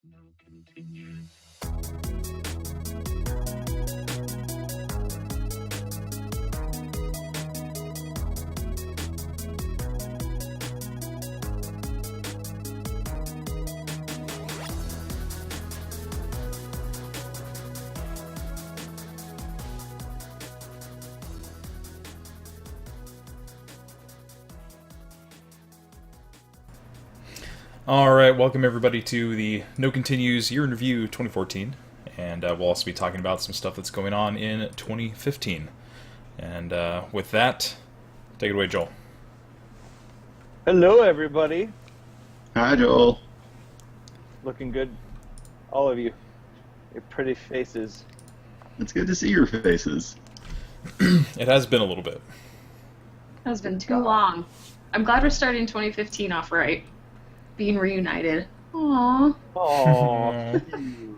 NoContinues. All right, welcome everybody to the NoContinues Year in Review 2014, and we'll also be talking about some stuff that's going on in 2015. And with that, take it away, Joel. Hello, everybody. Hi, Joel. Looking good, all of you. Your pretty faces. It's good to see your faces. It has been a little bit. It has been too long. I'm glad we're starting 2015 off right. Being reunited. Aww. Aww.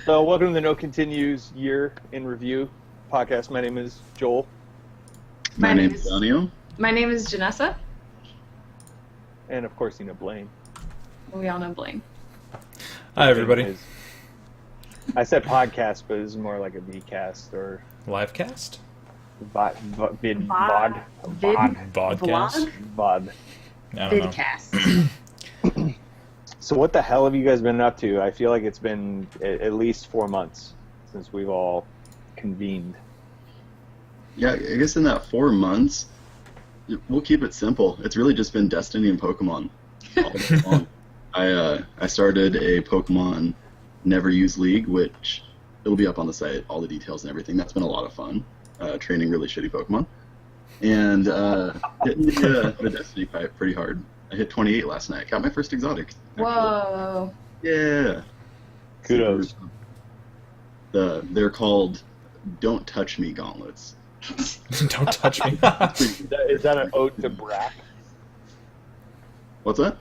So, welcome to the NoContinues Year in Review podcast. My name is Joel. My name is Janio. My name is Janessa. And, of course, you know Blaine. We all know Blaine. Hi, everybody. I said podcast, but it's more like a V-cast or... Live cast? VOD. Vodcast? VOD. I don't know. Vidcast. So what the hell have you guys been up to? I feel like it's been at least 4 months since we've all convened. Yeah, I guess in that 4 months, we'll keep it simple. It's really just been Destiny and Pokemon all day long. I started a Pokemon Never Use League, which it'll be up on the site, all the details and everything. That's been a lot of fun, training really shitty Pokemon. And hitting the Destiny pipe pretty hard. I hit 28 last night. Got my first exotic. Actually. Whoa. Yeah. Kudos. They're called Don't Touch Me gauntlets. Don't touch me. Is that an ode to Brack? What's that?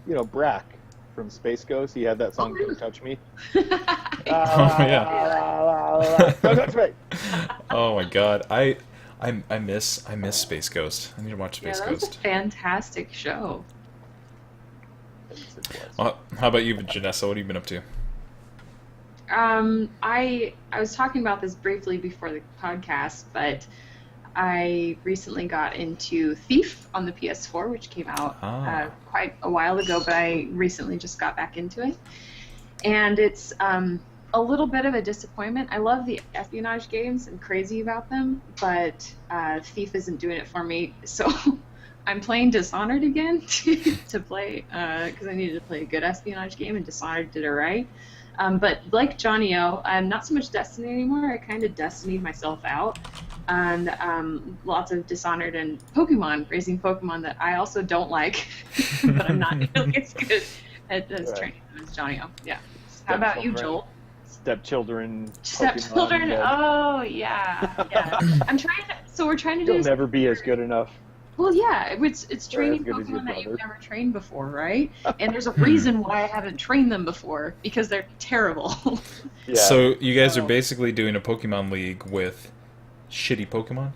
You know, Brack from Space Ghost. He had that song, Don't Touch Me. Oh, yeah. Don't touch me! Oh, my God. I miss Space Ghost. I need to watch Space that was Ghost. a fantastic show. Well, how about you, Janessa? What have you been up to? I was talking about this briefly before the podcast, but I recently got into Thief on the PS4, which came out quite a while ago, but I recently just got back into it. And it's a little bit of a disappointment. I love the espionage games and crazy about them, but Thief isn't doing it for me, so I'm playing Dishonored again to play, because I needed to play a good espionage game, and Dishonored did it right. But like Janio, I'm not so much Destiny anymore. I kind of Destinied myself out, and lots of Dishonored and Pokemon, raising Pokemon that I also don't like, but I'm not nearly as good as training them as Janio. Yeah. How about you, Joel? Stepchildren. Stepchildren. Oh yeah. So we're trying to do. You'll never be as good enough. Well, yeah, it's training Pokemon that you've never trained before, right? And there's a reason why I haven't trained them before, because they're terrible. Yeah. So you guys are basically doing a Pokemon League with shitty Pokemon?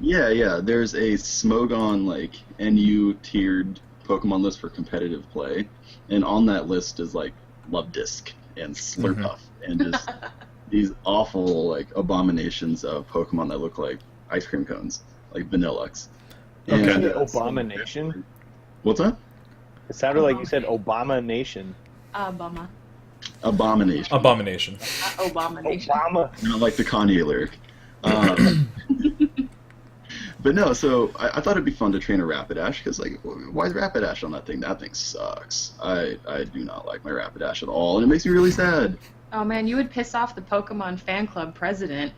Yeah. There's a Smogon, like, NU tiered Pokemon list for competitive play, and on that list is, like, Luvdisc and Slurpuff, and just these awful, like, abominations of Pokemon that look like ice cream cones, like Vanillux. Okay. And, Abomination? What's that? It sounded like you said Obama Nation. Obama. Abomination. Abomination. Abomination. Obama. Not like the Kanye lyric. But no, so I thought it'd be fun to train a Rapidash, because, like, why is Rapidash on that thing? That thing sucks. I do not like my Rapidash at all, and it makes me really sad. Oh man, you would piss off the Pokemon fan club president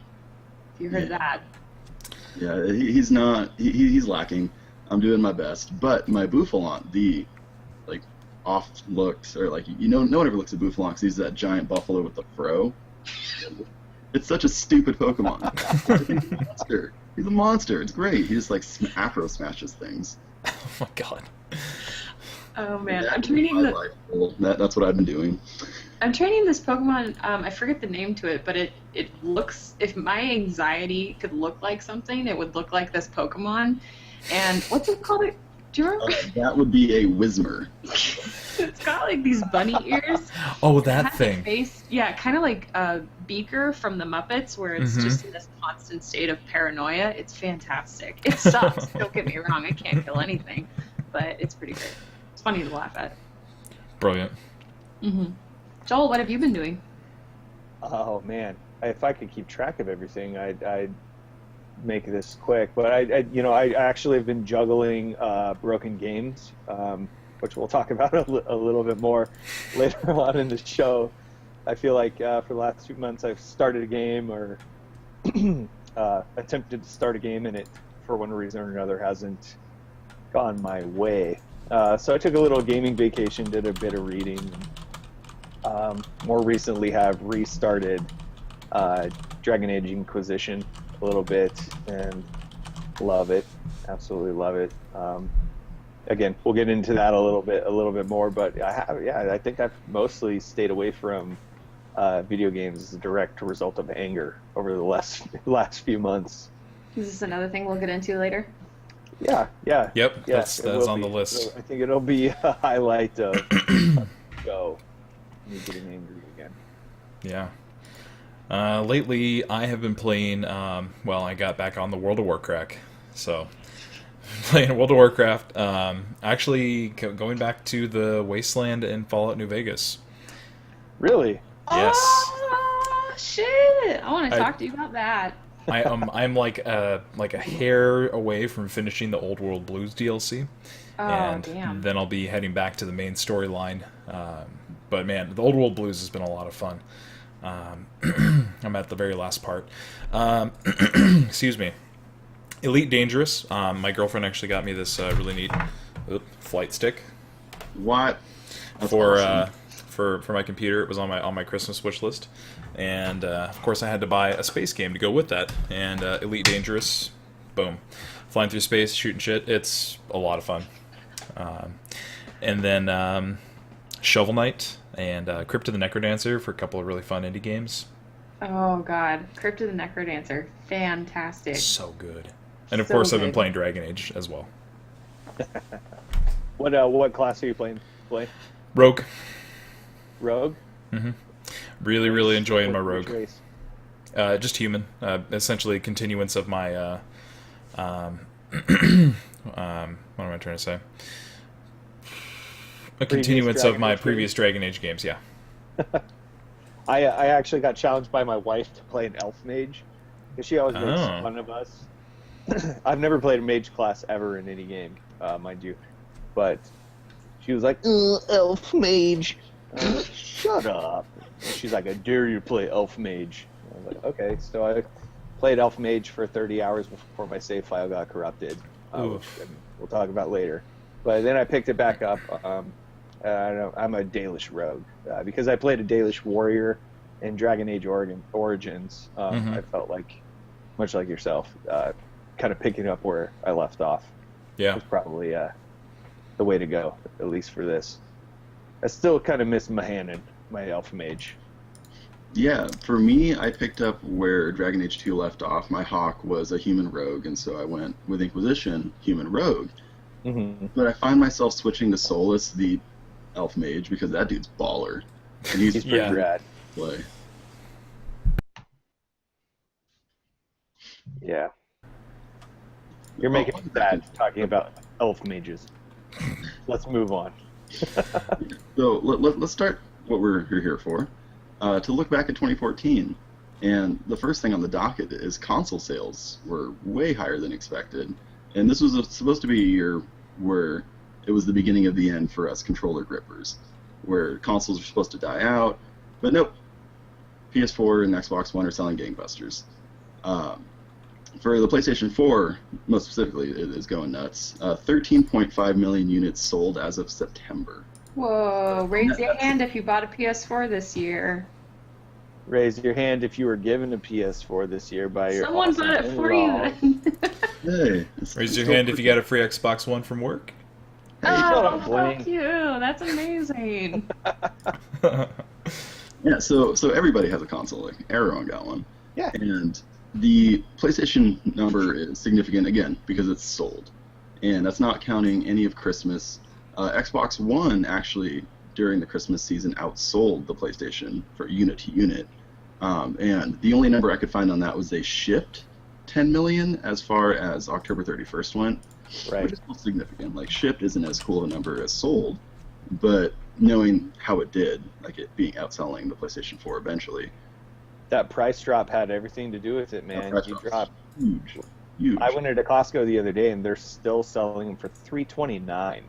if you heard that. Yeah, he's not. He's lacking. I'm doing my best, but my Bouffalont, the like off looks, or like no one ever looks at Bouffalont because he's that giant buffalo with the fro. It's such a stupid Pokemon. He's a monster. He's a monster. It's great. He just like afro smashes things. Oh my god. Oh man, I'm training That's what I've been doing. I'm training this Pokemon. I forget the name to it, but it looks. If my anxiety could look like something, it would look like this Pokemon. And what's it called? Do you remember? That would be a Whismur. It's got like these bunny ears. Oh, It that has a thing. face, yeah, kind of like Beaker from the Muppets, where it's just in this constant state of paranoia. It's fantastic. It sucks. Don't get me wrong. I can't kill anything, but it's pretty great. It's funny to laugh at. Brilliant. Joel, what have you been doing? Oh man, if I could keep track of everything, I'd make this quick. But I actually have been juggling broken games, which we'll talk about a little bit more later on in the show. I feel like for the last 2 months I've started a game or attempted to start a game, and it, for one reason or another, hasn't gone my way. So I took a little gaming vacation, did a bit of reading. More recently have restarted Dragon Age Inquisition a little bit and love it, absolutely love it. Again, we'll get into that a little bit more, but I think I've mostly stayed away from video games as a direct result of anger over the last few months. Is this another thing we'll get into later? Yeah. Yep, that's on the list. So I think it'll be a highlight of the show. Me getting angry again. Yeah. Lately, I have been playing. I got back on the World of Warcraft, so playing World of Warcraft. Actually, going back to the Wasteland and Fallout New Vegas. Really? Yes. Oh, shit! I want to talk to you about that. I'm like a hair away from finishing the Old World Blues DLC, and damn. then I'll be heading back to the main storyline. But man, the Old World Blues has been a lot of fun. I'm at the very last part. Excuse me. Elite Dangerous. My girlfriend actually got me this really neat flight stick. What? That's For awesome. for my computer. It was on my Christmas wish list, and of course I had to buy a space game to go with that. And Elite Dangerous, boom, flying through space, shooting shit. It's a lot of fun. And then Shovel Knight and Crypt of the Necrodancer for a couple of really fun indie games. Oh god, Crypt of the Necrodancer, fantastic. So good. And of So course I've been good. playing Dragon Age as well. What class are you playing? Rogue. Rogue? Really enjoying my Which Rogue. race? Just human. Essentially, continuance of my. What am I trying to say? A continuance of Dragon my Age previous Dragon Age games. Yeah. I actually got challenged by my wife to play an elf mage because she always makes Oh. fun of us. I've never played a mage class ever in any game, mind you, but she was like, elf mage. I was like, shut up. And she's like, I dare you to play elf mage. I was like, okay. So I played elf mage for 30 hours before my save file got corrupted, which we'll talk about later. But then I picked it back up. I'm a Dalish rogue because I played a Dalish warrior in Dragon Age Origins. I felt like, much like yourself, kind of picking up where I left off. Yeah. Was probably the way to go, at least for this. I still kind of miss Mahanan, my elf mage. Yeah, for me, I picked up where Dragon Age 2 left off. My Hawk was a human rogue, and so I went with Inquisition, human rogue. But I find myself switching to Solus, the elf mage, because that dude's baller. And he's Pretty rad. play. Yeah. You're making me sad talking about elf mages. Let's move on. So let's start what we're here for, to look back at 2014. And the first thing on the docket is console sales were way higher than expected. And this was supposed to be a year where it was the beginning of the end for us controller grippers, where consoles are supposed to die out. But nope, PS4 and Xbox One are selling gangbusters. For the PlayStation 4, most specifically, it is going nuts. 13.5 million units sold as of September. Whoa, raise your hand if you bought a PS4 this year. Raise your hand if you were given a PS4 this year by your Someone awesome bought it for you in-laws. then. Hey, Raise your hand if you got a free Xbox One from work. shut Oh, up, Blaine. fuck you. That's amazing. Yeah, so everybody has a console. Like everyone got one. Yeah. And the PlayStation number is significant again because it's sold, and that's not counting any of Christmas. Xbox One actually during the Christmas season outsold the PlayStation for unit to unit. And the only number I could find on that was they shipped 10 million as far as October 31st went, Right. which is still significant. Like, shipped isn't as cool of a number as sold, but knowing how it did, like it being outselling the PlayStation 4 eventually. That price drop had everything to do with it, man. Price You drop's dropped. huge. I went into Costco the other day, and they're still selling them for $3.29.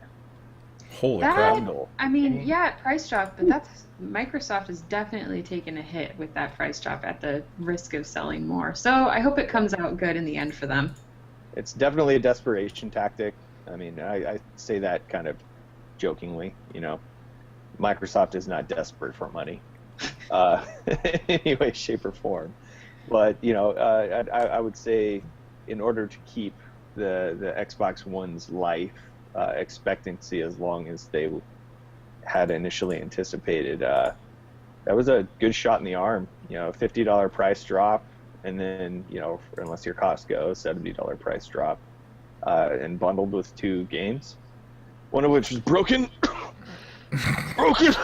Holy That- crap. Bundle. I mean, yeah, price drop, but that's Microsoft has definitely taken a hit with that price drop at the risk of selling more. So I hope it comes out good in the end for them. It's definitely a desperation tactic. I mean, I say that kind of jokingly. You know, Microsoft is not desperate for money, in any way, shape, or form. But you know, I would say, in order to keep the Xbox One's life expectancy as long as they had initially anticipated, that was a good shot in the arm. You know, $50 price drop, and then, you know, unless you're Costco, $70 price drop, and bundled with 2 games, one of which was broken. Broken.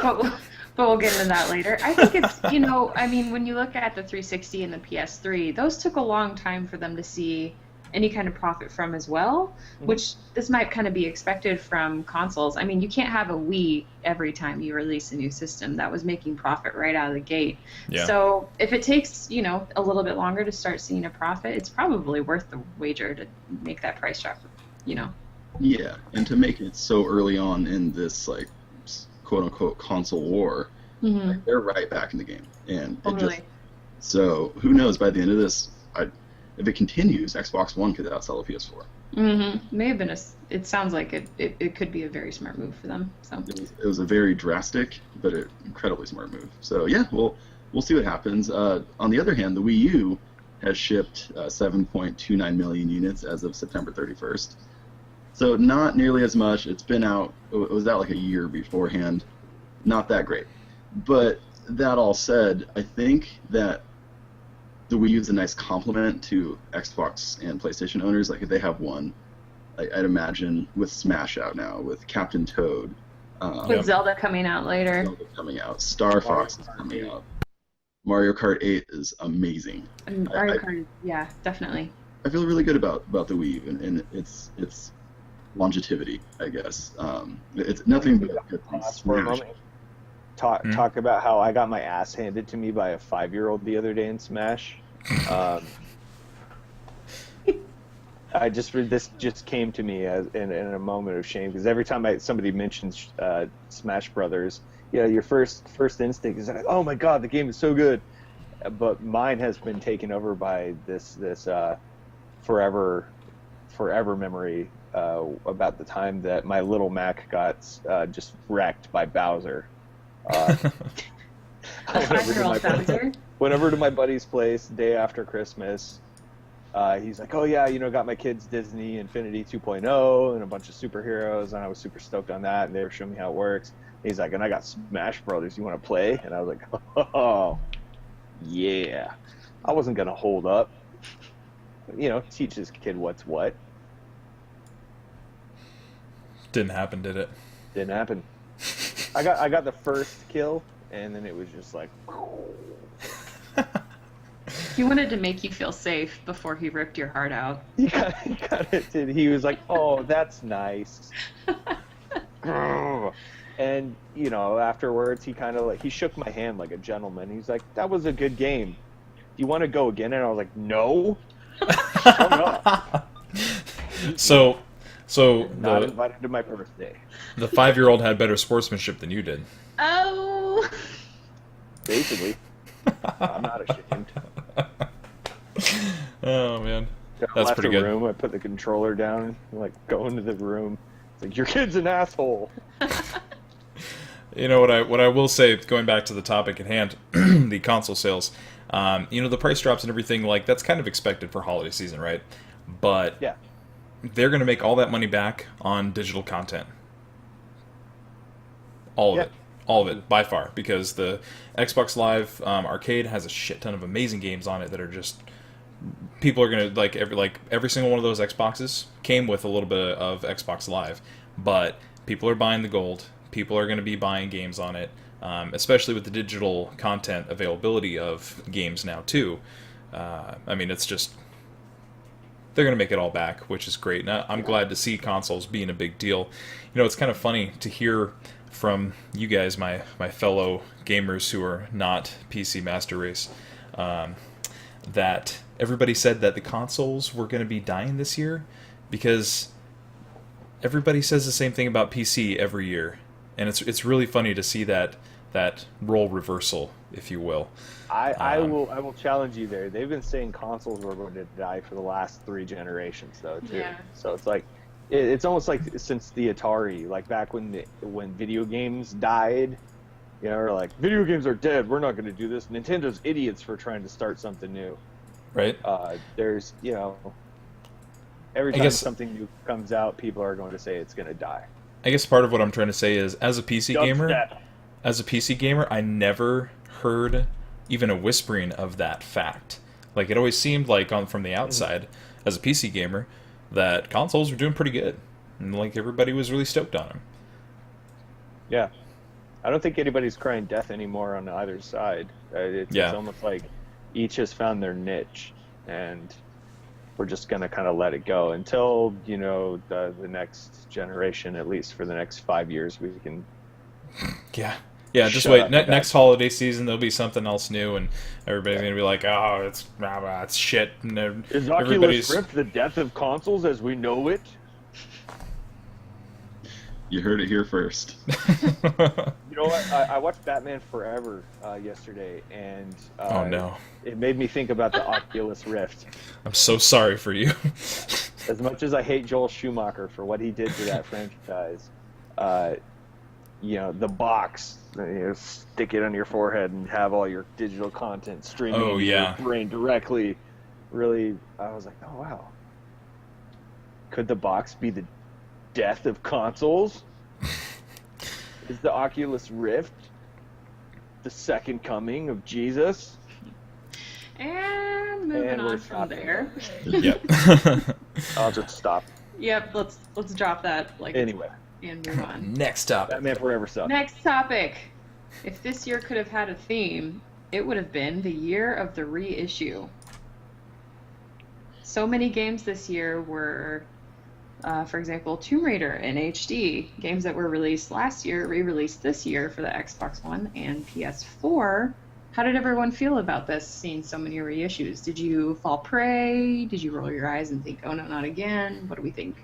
But we'll get into that later. I think it's, you know, I mean, when you look at the 360 and the PS3, those took a long time for them to see any kind of profit from as well, which this might kind of be expected from consoles. I mean, you can't have a Wii every time you release a new system. That was making profit right out of the gate. Yeah. So if it takes, you know, a little bit longer to start seeing a profit, it's probably worth the wager to make that price drop, you know. Yeah, and to make it so early on in this, like, quote-unquote console war, like, they're right back in the game. And it Totally. just, so who knows, by the end of this, if it continues, Xbox One could outsell a PS4. May have been it sounds like it could be a very smart move for them. So It was a very drastic, but an incredibly smart move. So yeah, we'll see what happens. On the other hand, the Wii U has shipped 7.29 million units as of September 31st. So not nearly as much. It's been out, it was out like a year beforehand. Not that great. But that all said, I think that the Wii U is a nice complement to Xbox and PlayStation owners. Like, if they have one, I'd imagine with Smash out now, with Captain Toad, with Zelda coming out later. Zelda coming out, Star Fox is coming out, Mario Kart 8 is amazing. And Mario Kart, yeah, definitely. I feel really good about the Wii U and its longevity, I guess. It's nothing but good things. Pause for a moment. Talk about how I got my ass handed to me by a 5-year-old the other day in Smash. This just came to me as in a moment of shame, because every time somebody mentions Smash Brothers, you know, your first instinct is like, oh my god, the game is so good. But mine has been taken over by this forever memory about the time that my little Mac got just wrecked by Bowser. A 5-year-old Bowser? Went over to my buddy's place day after Christmas. He's like, oh yeah, you know, got my kids Disney Infinity 2.0 and a bunch of superheroes, and I was super stoked on that, and they were showing me how it works. He's like, and I got Smash Brothers, you want to play? And I was like, oh, yeah. I wasn't going to hold up. You know, teach this kid what's what. Didn't happen, did it? Didn't happen. I got the first kill, and then it was just like... He wanted to make you feel safe before he ripped your heart out. He got it. He was like, oh, that's nice. And, you know, afterwards, he kind of he shook my hand like a gentleman. He's like, that was a good game. Do you want to go again? And I was like, no. Shut up. So Not invited to my birthday. the 5-year-old had better sportsmanship than you did. Oh! Basically. I'm not ashamed. Oh man, I that's left pretty the good. room. I put the controller down, like go into the room. It's like, your kid's an asshole. You know what I will say, going back to the topic at hand, the console sales. You know, the price drops and everything, like, that's kind of expected for holiday season, right? But Yeah. they're going to make all that money back on digital content. All of it, by far, because the Xbox Live Arcade has a shit ton of amazing games on it that are just, people are gonna every single one of those Xboxes came with a little bit of Xbox Live, but people are buying the gold. people are going to be buying games on it, especially with the digital content availability of games now too. I mean, it's just they're going to make it all back, which is great. And I'm glad to see consoles being a big deal. You know, it's kind of funny to hear from you guys, my fellow gamers who are not PC Master Race, that everybody said that the consoles were going to be dying this year, because everybody says the same thing about PC every year, and it's really funny to see that role reversal, if you will. I will challenge you there. They've been saying consoles were going to die for the last 3 generations, though, too. Yeah. So it's like, it's almost like since the Atari, like back when video games died, you know, or like, video games are dead, we're not going to do this. Nintendo's idiots for trying to start something new. Right. There's, you know, every time something new comes out, people are going to say it's going to die. I guess part of what I'm trying to say is, as a PC gamer, I never heard even a whispering of that fact. Like, it always seemed like, from the outside, as a PC gamer, that consoles were doing pretty good, and like everybody was really stoked on them. Yeah, I don't think anybody's crying death anymore on either side. It's almost like each has found their niche, and we're just gonna kind of let it go until, you know, the next generation, at least for the next 5 years, we can. Yeah, just wait. Next holiday season, there'll be something else new, and everybody's going to be like, oh, it's shit. And is Oculus Rift the death of consoles as we know it? You heard it here first. You know what? I watched Batman Forever yesterday, and oh, no. It made me think about the Oculus Rift. I'm so sorry for you. As much as I hate Joel Schumacher for what he did to that franchise, you know, the box, you know, stick it on your forehead and have all your digital content streaming to your brain directly. Really, I was like, oh, wow. Could the box be the death of consoles? Is the Oculus Rift the second coming of Jesus? And moving on from there. Yep. I'll just stop. Yep, let's drop that. Anyway. And move on. Next topic. Batman Forever sucks. Next topic. If this year could have had a theme, it would have been the year of the reissue. So many games this year were, for example, Tomb Raider in HD. Games that were released last year, re-released this year for the Xbox One and PS4. How did everyone feel about this, seeing so many reissues? Did you fall prey? Did you roll your eyes and think, oh no, not again? What do we think?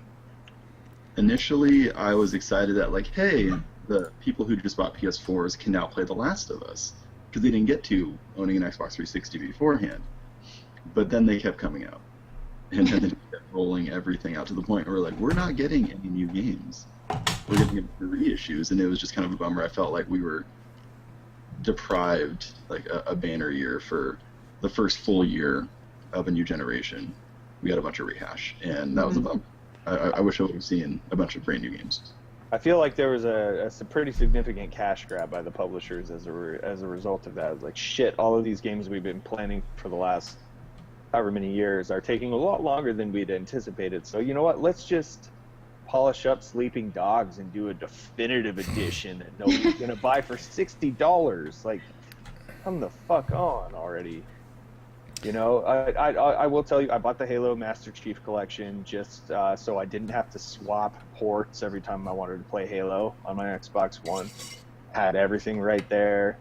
Initially, I was excited that, like, hey, the people who just bought PS4s can now play The Last of Us, because they didn't get to owning an Xbox 360 beforehand. But then they kept coming out, and then they kept rolling everything out to the point where, like, we're not getting any new games. We're getting the reissues, and it was just kind of a bummer. I felt like we were deprived, like, a banner year for the first full year of a new generation. We got a bunch of rehash, and that was a bummer. I wish I would have seen a bunch of brand new games. I feel like there was a pretty significant cash grab by the publishers as a result of that. It was like, shit, all of these games we've been planning for the last however many years are taking a lot longer than we'd anticipated. So you know what? Let's just polish up Sleeping Dogs and do a definitive edition that nobody's going to buy for $60. Like, come the fuck on already. You know, I will tell you, I bought the Halo Master Chief Collection just so I didn't have to swap ports every time I wanted to play Halo on my Xbox One. Had everything right there.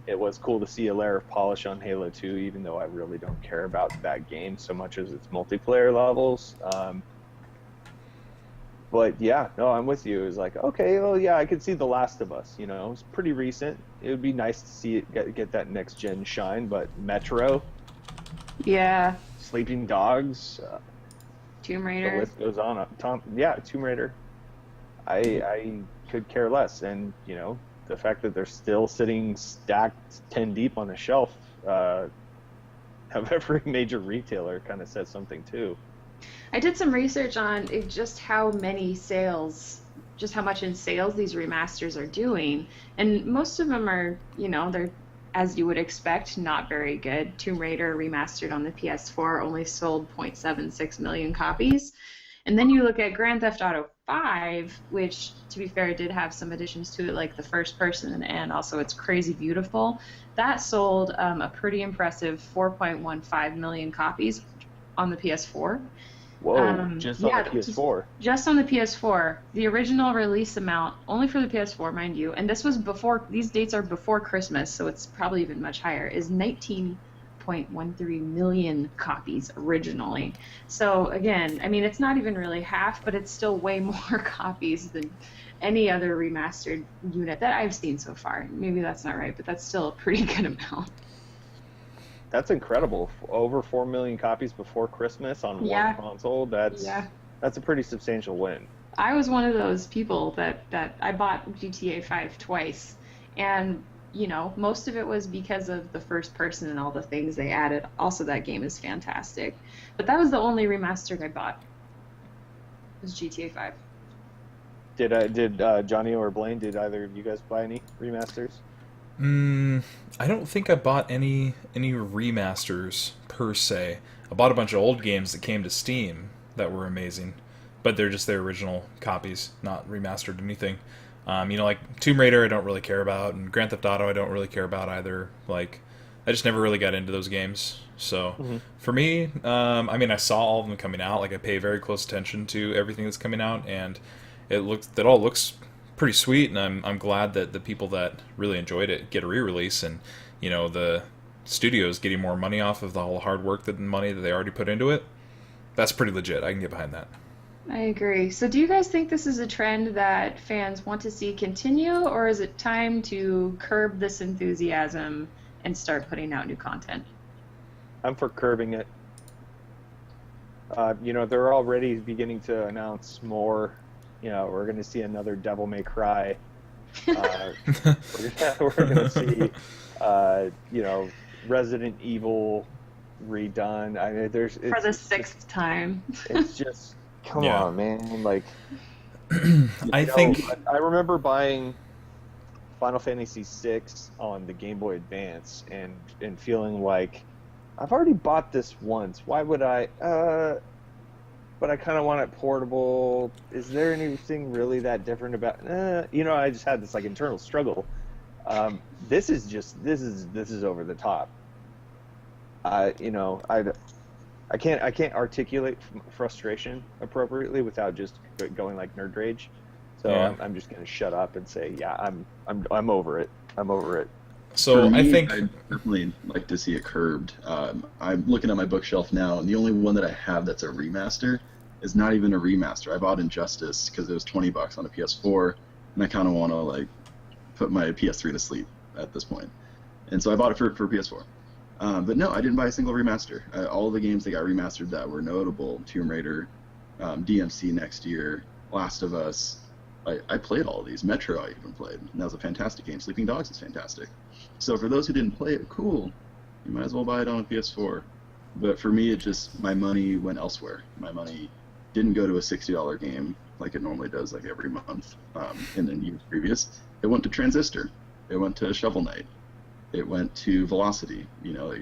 It was cool to see a layer of polish on Halo 2, even though I really don't care about that game so much as its multiplayer levels. But yeah, no, I'm with you. It was like, okay, well, yeah, I could see The Last of Us. You know, it's pretty recent. It would be nice to see it get that next gen shine. But Metro, yeah, Sleeping Dogs, Tomb Raider, the list goes on. Tomb Raider. I could care less, and you know, the fact that they're still sitting stacked 10 deep on the shelf of every major retailer kind of says something too. I did some research on just how many sales, just how much in sales these remasters are doing, and most of them are, you know, they're, as you would expect, not very good. Tomb Raider remastered on the PS4 only sold 0.76 million copies, And then you look at Grand Theft Auto 5, which, to be fair, did have some additions to it, like the first person, and also it's crazy beautiful. That sold a pretty impressive 4.15 million copies on the PS4. Whoa, just on the PS4. Just on the PS4. The original release amount, only for the PS4, mind you, and this was before, these dates are before Christmas, so it's probably even much higher, is 19.13 million copies originally. So again, I mean, it's not even really half, but it's still way more copies than any other remastered unit that I've seen so far. Maybe that's not right, but that's still a pretty good amount. That's incredible. Over 4 million copies before Christmas on one console. That's a pretty substantial win. I was one of those people that I bought GTA 5 twice, and you know, most of it was because of the first person and all the things they added. Also, that game is fantastic. But that was the only remastered I bought. It was GTA 5. Did Janio or Blaine, did either of you guys buy any remasters? I don't think I bought any remasters per se. I bought a bunch of old games that came to Steam that were amazing, but they're just their original copies, not remastered anything. You know, like Tomb Raider I don't really care about, and Grand Theft Auto I don't really care about either. Like, I just never really got into those games. So for me, I mean, I saw all of them coming out. Like, I pay very close attention to everything that's coming out, and it all looks pretty sweet, and I'm glad that the people that really enjoyed it get a re-release, and you know, the studios getting more money off of the whole hard work and money that they already put into it. That's pretty legit. I can get behind that. I agree. So do you guys think this is a trend that fans want to see continue, or is it time to curb this enthusiasm and start putting out new content? I'm for curbing it. You know, they're already beginning to announce more. You know, we're going to see another Devil May Cry. We're going to see, you know, Resident Evil redone. I mean, for the sixth time. It's just, come on, man. Like, I think I remember buying Final Fantasy VI on the Game Boy Advance and feeling like I've already bought this once. Why would I? But I kind of want it portable. Is there anything really that different about? You know, I just had this like internal struggle. This is over the top. You know, I can't articulate frustration appropriately without just going like nerd rage. So Yeah. I'm just gonna shut up and say, yeah, I'm over it. I'm over it. so. For me, I think I'd definitely like to see it curbed. I'm looking at my bookshelf now, and the only one that I have that's a remaster is not even a remaster. I bought Injustice because it was $20 on a PS4, and I kind of want to like put my PS3 to sleep at this point. And so I bought it for PS4. But no, I didn't buy a single remaster. All the games that got remastered that were notable, Tomb Raider, DMC next year, Last of Us, I played all of these. Metro I even played, and that was a fantastic game. Sleeping Dogs is fantastic. So for those who didn't play it, cool. You might as well buy it on a PS4. But for me, it just, my money went elsewhere. My money didn't go to a $60 game like it normally does, like every month in the years previous. It went to Transistor. It went to Shovel Knight. It went to Velocity. You know,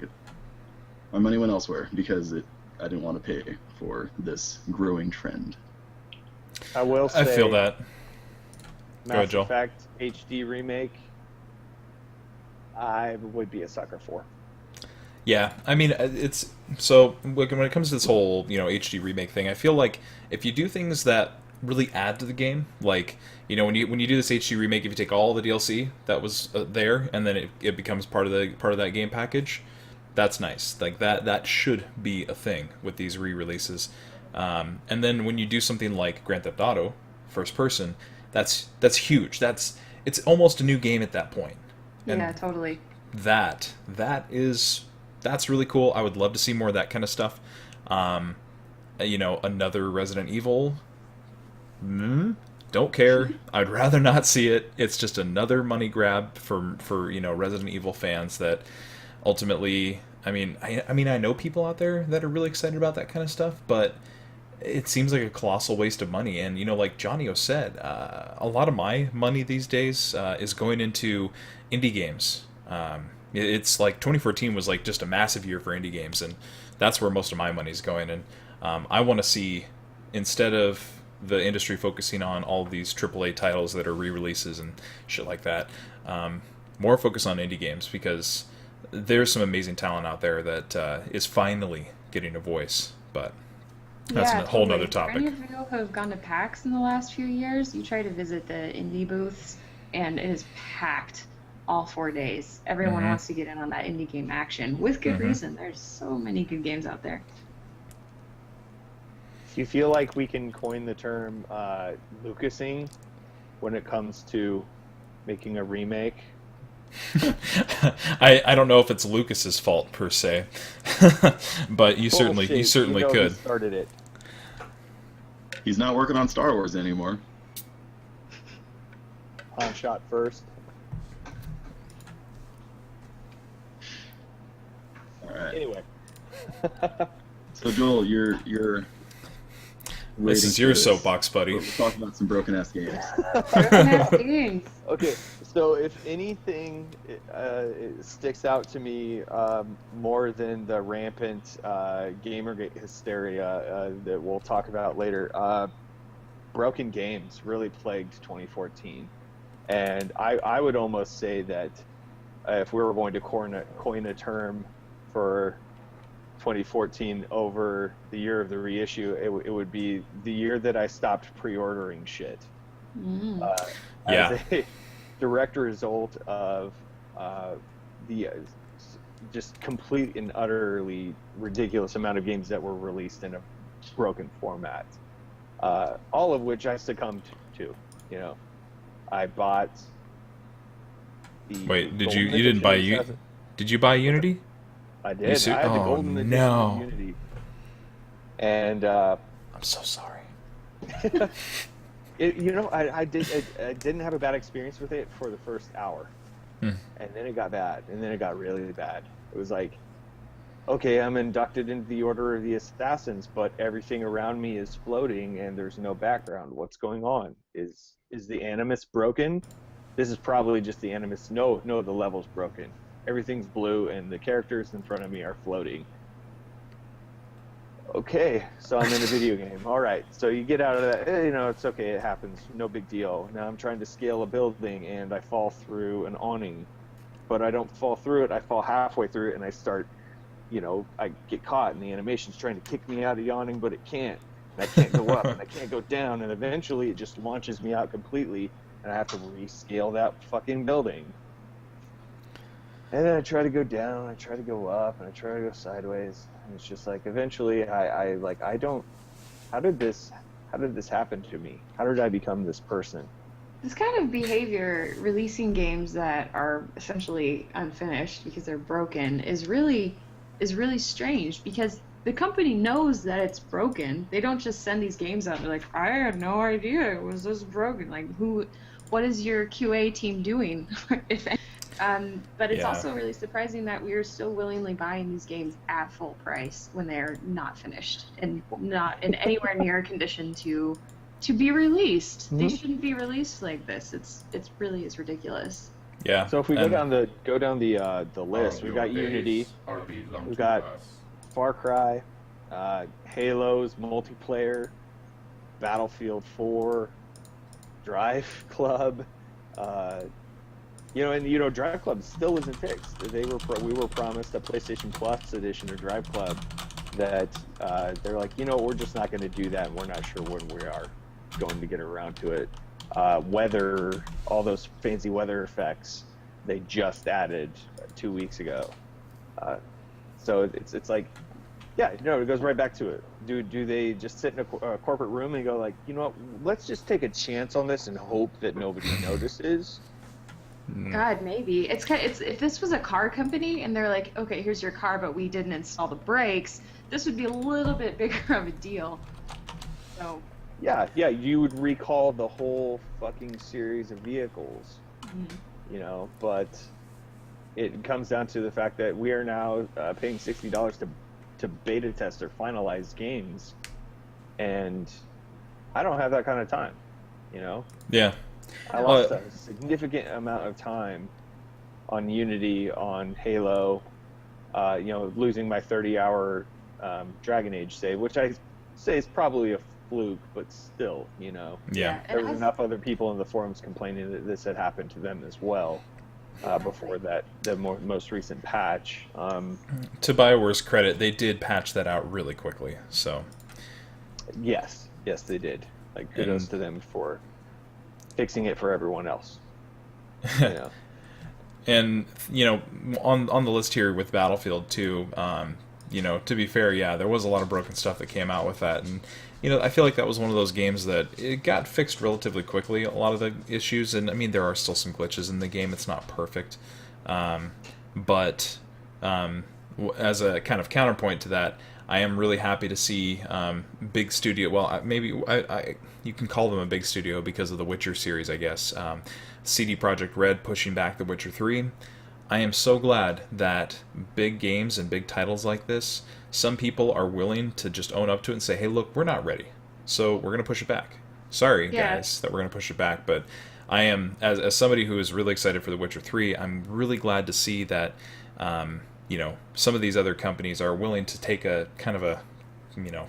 my money went elsewhere because I didn't want to pay for this growing trend. I will say, I feel that. Go ahead, Mass Joel. Effect HD remake, I would be a sucker for. Yeah, I mean, it's so when it comes to this whole, you know, HD remake thing, I feel like if you do things that really add to the game, like, you know, when you do this HD remake, if you take all the DLC that was there and then it becomes part of that game package, that's nice. Like that should be a thing with these re-releases. And then when you do something like Grand Theft Auto, first person, that's huge. It's almost a new game at that point. And Yeah, totally. that's really cool. I would love to see more of that kind of stuff. You know, another Resident Evil. Don't care. I'd rather not see it. It's just another money grab for you know, Resident Evil fans that ultimately. I mean, I know people out there that are really excited about that kind of stuff, but it seems like a colossal waste of money. And you know, like Janio said, a lot of my money these days is going into indie games. It's like 2014 was like just a massive year for indie games, and that's where most of my money's going. And I want to see instead of the industry focusing on all these AAA titles that are re-releases and shit like that, more focus on indie games, because there's some amazing talent out there that is finally getting a voice. But that's a whole nother topic. For any of you who have gone to PAX in the last few years, you try to visit the indie booths, and it is packed all 4 days. Everyone wants to get in on that indie game action, with good reason. There's so many good games out there. Do you feel like we can coin the term Lucasing when it comes to making a remake? I don't know if it's Lucas's fault per se, but you certainly could. He started it. He's not working on Star Wars anymore. Han shot first. All right. Anyway. So Joel, you're This is your soapbox, buddy. We're talking about some broken-ass games. Broken-ass games. Okay, so if anything it sticks out to me more than the rampant gamer hysteria that we'll talk about later, broken games really plagued 2014. And I would almost say that if we were going to coin a term for 2014 over the year of the reissue, it would be the year that I stopped pre-ordering shit. As a direct result of the just complete and utterly ridiculous amount of games that were released in a broken format, all of which I succumbed to. You know, I bought the Wait, did Golden you didn't buy Edition. Did you buy Unity? I did. I had the Golden Edition of Unity. And I'm so sorry. I didn't have a bad experience with it for the first hour. And then it got bad. And then it got really bad. It was like, okay, I'm inducted into the Order of the Assassins, but everything around me is floating and there's no background. What's going on? Is the Animus broken? This is probably just the Animus. No, the level's broken. Everything's blue and the characters in front of me are floating. Okay, so I'm in a video game. All right, so you get out of that. It's okay. It happens. No big deal. Now I'm trying to scale a building and I fall through an awning, but I don't fall through it. I fall halfway through it and I start, I get caught and the animation's trying to kick me out of the awning, but it can't. And I can't go up and I can't go down, and eventually it just launches me out completely, and I have to rescale that fucking building. And then I try to go down, I try to go up, and I try to go sideways. And it's just like, eventually how did this happen to me? How did I become this person? This kind of behavior, releasing games that are essentially unfinished because they're broken, is really strange, because the company knows that it's broken. They don't just send these games out and they're like, I had no idea it was this broken. Like, what is your QA team doing? But it's also really surprising that we are still willingly buying these games at full price when they're not finished and not in anywhere near a condition to be released. They shouldn't be released like this. It really is ridiculous. Yeah. So if we go down the list, we've got Unity, we've got Far Cry, Halo's multiplayer, Battlefield 4, Drive Club. Drive Club still isn't fixed. We were promised a PlayStation Plus edition of Drive Club that they're like, we're just not going to do that, and we're not sure when we are going to get around to it. Weather, all those fancy weather effects, they just added 2 weeks ago. So it's like, it goes right back to it. Do they just sit in a corporate room and go like, let's just take a chance on this and hope that nobody notices? God, maybe. It's if this was a car company and they're like, okay, here's your car, but we didn't install the brakes, this would be a little bit bigger of a deal. So. Yeah, you would recall the whole fucking series of vehicles, but it comes down to the fact that we are now paying $60 to beta test or finalize games, and I don't have that kind of time, Yeah. I lost a significant amount of time on Unity, on Halo, losing my 30-hour Dragon Age save, which I say is probably a fluke, but still, Yeah. there was enough other people in the forums complaining that this had happened to them as well before the most recent patch. To BioWare's credit, they did patch that out really quickly. So yes, they did. Like, kudos to them for fixing it for everyone else. And on the list here with Battlefield 2, to be fair, yeah, there was a lot of broken stuff that came out with that, and I feel like that was one of those games that it got fixed relatively quickly. A lot of the issues, and I mean there are still some glitches in the game. It's not perfect, but as a kind of counterpoint to that, I am really happy to see big studio. Well, maybe you can call them a big studio because of the Witcher series, I guess. CD Projekt Red pushing back The Witcher 3. I am so glad that big games and big titles like this, some people are willing to just own up to it and say, hey, look, we're not ready, so we're going to push it back. Sorry, guys, that we're going to push it back, but I am, as somebody who is really excited for The Witcher 3, I'm really glad to see that, some of these other companies are willing to take a kind of a,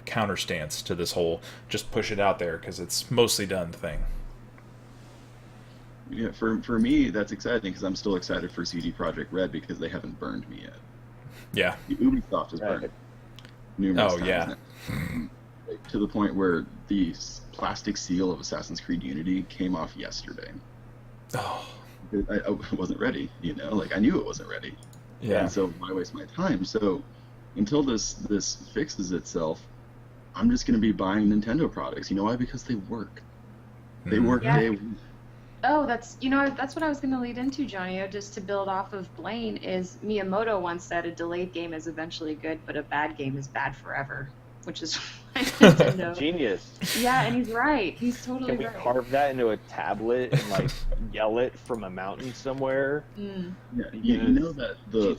counter stance to this whole just push it out there because it's mostly done thing. Yeah, for me, that's exciting because I'm still excited for CD Projekt Red because they haven't burned me yet. Yeah. Ubisoft has burned numerous times yeah. now. To the point where the plastic seal of Assassin's Creed Unity came off yesterday. Oh. I wasn't ready, I knew it wasn't ready. Yeah. And so why waste my time? So until this fixes itself, I'm just going to be buying Nintendo products. You know why? Because they work. They work day one. Oh, that's what I was going to lead into, Janio, just to build off of Blaine, is Miyamoto once said a delayed game is eventually good, but a bad game is bad forever, which is why Nintendo... Genius. Yeah, and he's right. He's totally right. Can we carve that into a tablet and, yell it from a mountain somewhere? Mm. Yeah, you know that the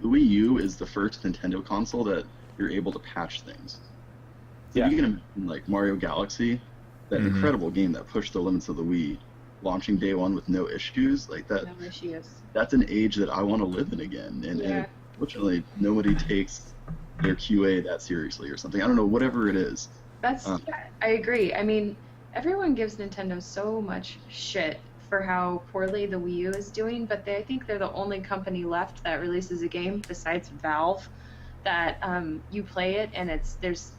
Wii U is the first Nintendo console that you're able to patch things. So you can imagine, Mario Galaxy, that incredible game that pushed the limits of the Wii, launching day one with no issues, that. No issues. That's an age that I want to live in again, and unfortunately, nobody takes their QA that seriously or something. I don't know, whatever it is. I agree. I mean, everyone gives Nintendo so much shit for how poorly the Wii U is doing, but I think they're the only company left that releases a game besides Valve that you play it and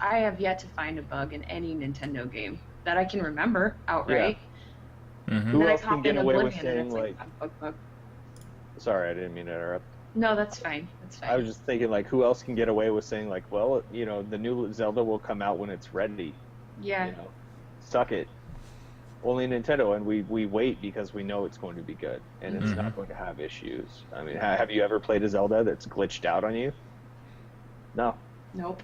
I have yet to find a bug in any Nintendo game that I can remember outright. Yeah. Mm-hmm. Who else can get away with saying bug. Sorry, I didn't mean to interrupt. No, that's fine. I was just thinking, who else can get away with saying, well, the new Zelda will come out when it's ready. Yeah. Suck it. Only Nintendo, and we wait because we know it's going to be good, and it's not going to have issues. I mean, have you ever played a Zelda that's glitched out on you? No. Nope.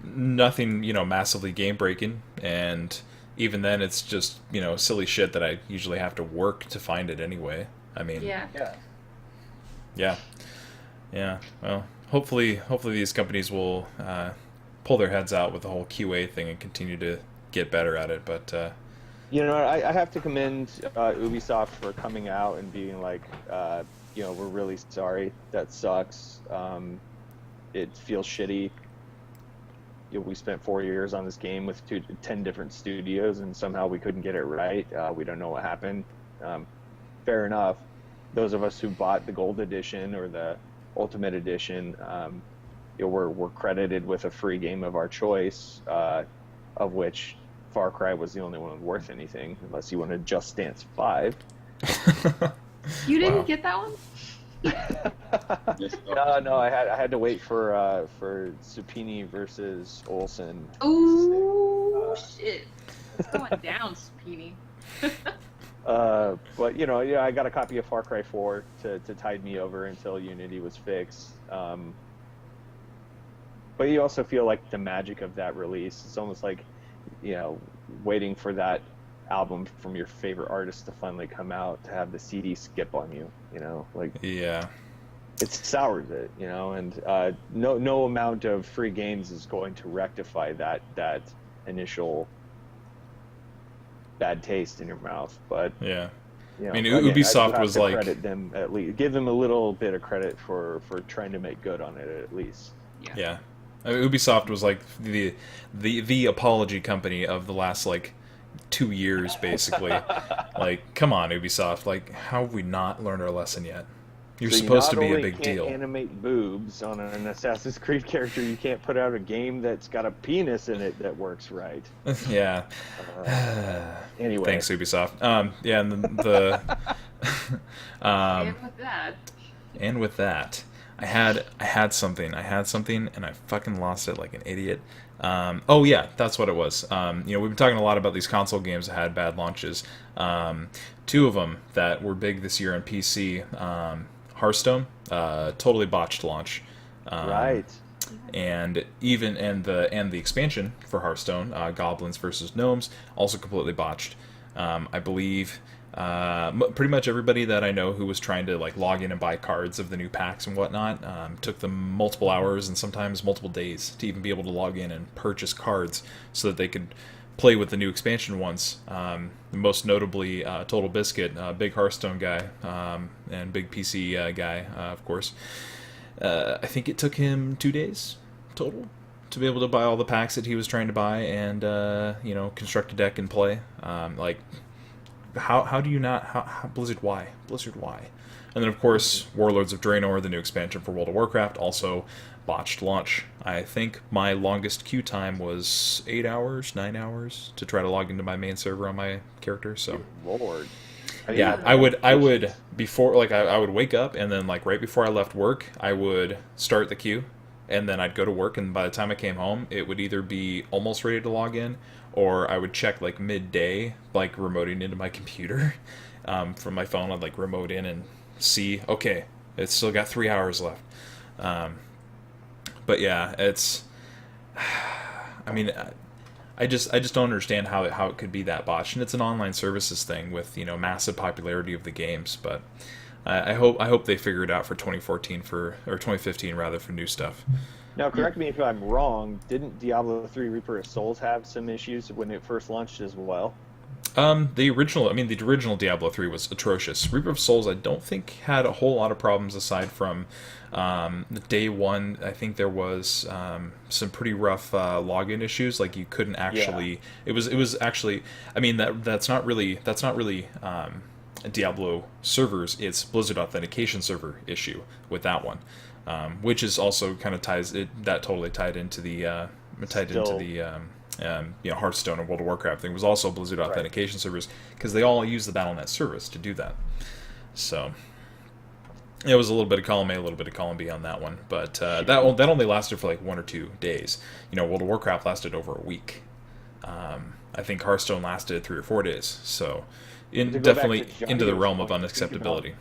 Nothing, massively game breaking, and even then it's just, silly shit that I usually have to work to find it anyway. I mean, yeah. Well, hopefully these companies will pull their heads out with the whole QA thing and continue to get better at it. But I have to commend Ubisoft for coming out and being we're really sorry. That sucks. It feels shitty. We spent 4 years on this game with 10 different studios, and somehow we couldn't get it right. We don't know what happened. Fair enough. Those of us who bought the Gold Edition or the Ultimate Edition, we're credited with a free game of our choice, of which Far Cry was the only one worth anything, unless you wanted Just Dance 5. You didn't get that one? No, I had to wait for Supini versus Olsen. Oh shit! It's going down, Supini. But I got a copy of Far Cry 4 to tide me over until Unity was fixed. But you also feel like the magic of that release. It's almost like, waiting for that album from your favorite artist to finally come out, to have the CD skip on you. Yeah. It sours it, and no amount of free games is going to rectify that initial bad taste in your mouth. But yeah, I mean, Ubisoft was like, credit them give them a little bit of credit for trying to make good on it at least. Yeah. I mean, Ubisoft was like the apology company of the last like 2 years, basically. Like, come on, Ubisoft. Like, how have we not learned our lesson yet? You're So supposed to be a you big not only deal. can't animate boobs on an Assassin's Creed character, you can't put out a game that's got a penis in it that works right. Yeah. Anyway. Thanks, Ubisoft. Yeah, and the And with that, and with that, I had something, and I fucking lost it like an idiot. Oh yeah, that's what it was. We've been talking a lot about these console games that had bad launches. Two of them that were big this year on PC. Hearthstone, totally botched launch. Right. And the expansion for Hearthstone, Goblins versus Gnomes, also completely botched. I believe pretty much everybody that I know who was trying to like log in and buy cards of the new packs and whatnot took them multiple hours and sometimes multiple days to even be able to log in and purchase cards so that they could play with the new expansion ones. Most notably, Total Biscuit, big Hearthstone guy and big PC guy, of course. I think it took him 2 days total to be able to buy all the packs that he was trying to buy and construct a deck and play. How do you not? How Blizzard? Why? And then of course Warlords of Draenor, the new expansion for World of Warcraft, also botched launch. I think my longest queue time was 8 hours, 9 hours to try to log into my main server on my character. So Lord. yeah, I would before, like, I would wake up and then like right before I left work, I would start the queue, and then I'd go to work, and by the time I came home, it would either be almost ready to log in, or I would check like midday, like remoting into my computer from my phone. I'd like remote in and see, okay, it's still got 3 hours left. But yeah, it's. I mean, I just don't understand how it could be that botched, and it's an online services thing with massive popularity of the games. But I hope they figure it out for 2014 or 2015 rather, for new stuff. Now, correct me if I'm wrong. Didn't Diablo 3 Reaper of Souls have some issues when it first launched as well? The original Diablo 3 was atrocious. Reaper of Souls, I don't think had a whole lot of problems aside from the day one. I think there was some pretty rough login issues. Like you couldn't actually. Yeah. It was actually. I mean that's not really Diablo servers. It's Blizzard authentication server issue with that one, which is also kind of totally tied into the Hearthstone and World of Warcraft thing. Was also Blizzard authentication servers, because they all use the Battle.net service to do that. So it was a little bit of column A, a little bit of column B on that one, but that only lasted for like 1 or 2 days. World of Warcraft lasted over a week. I think Hearthstone lasted 3 or 4 days. So definitely into the realm of unacceptability.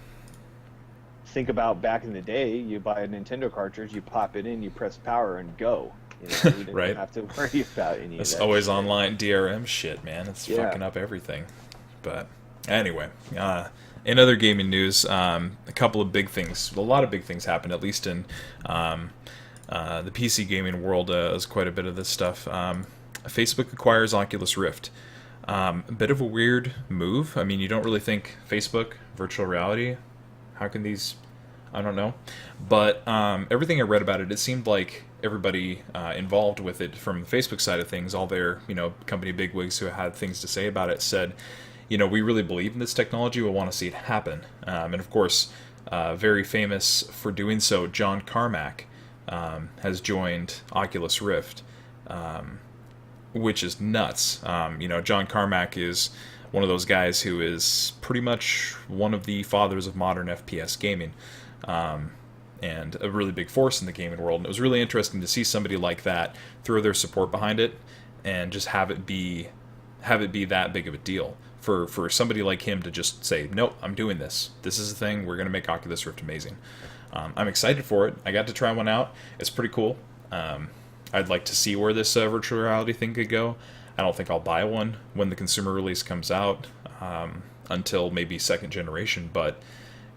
Think about back in the day, you buy a Nintendo cartridge, you pop it in, you press power, and go. You didn't right. have to worry about any of that. It's always online DRM shit, man. It's fucking up everything. But anyway, in other gaming news, a couple of big things. A lot of big things happened, at least in the PC gaming world. There's quite a bit of this stuff. Facebook acquires Oculus Rift. A bit of a weird move. I mean, you don't really think Facebook, virtual reality. How can these? I don't know. But everything I read about it, it seemed like everybody involved with it from the Facebook side of things, all their company bigwigs who had things to say about it, said, we really believe in this technology. We want to see it happen. And of course, very famous for doing so, John Carmack has joined Oculus Rift, which is nuts. John Carmack is one of those guys who is pretty much one of the fathers of modern FPS gaming. And a really big force in the gaming world. And it was really interesting to see somebody like that throw their support behind it and just have it be that big of a deal. For somebody like him to just say, nope, I'm doing this. This is the thing. We're going to make Oculus Rift amazing. I'm excited for it. I got to try one out. It's pretty cool. I'd like to see where this virtual reality thing could go. I don't think I'll buy one when the consumer release comes out until maybe second generation, but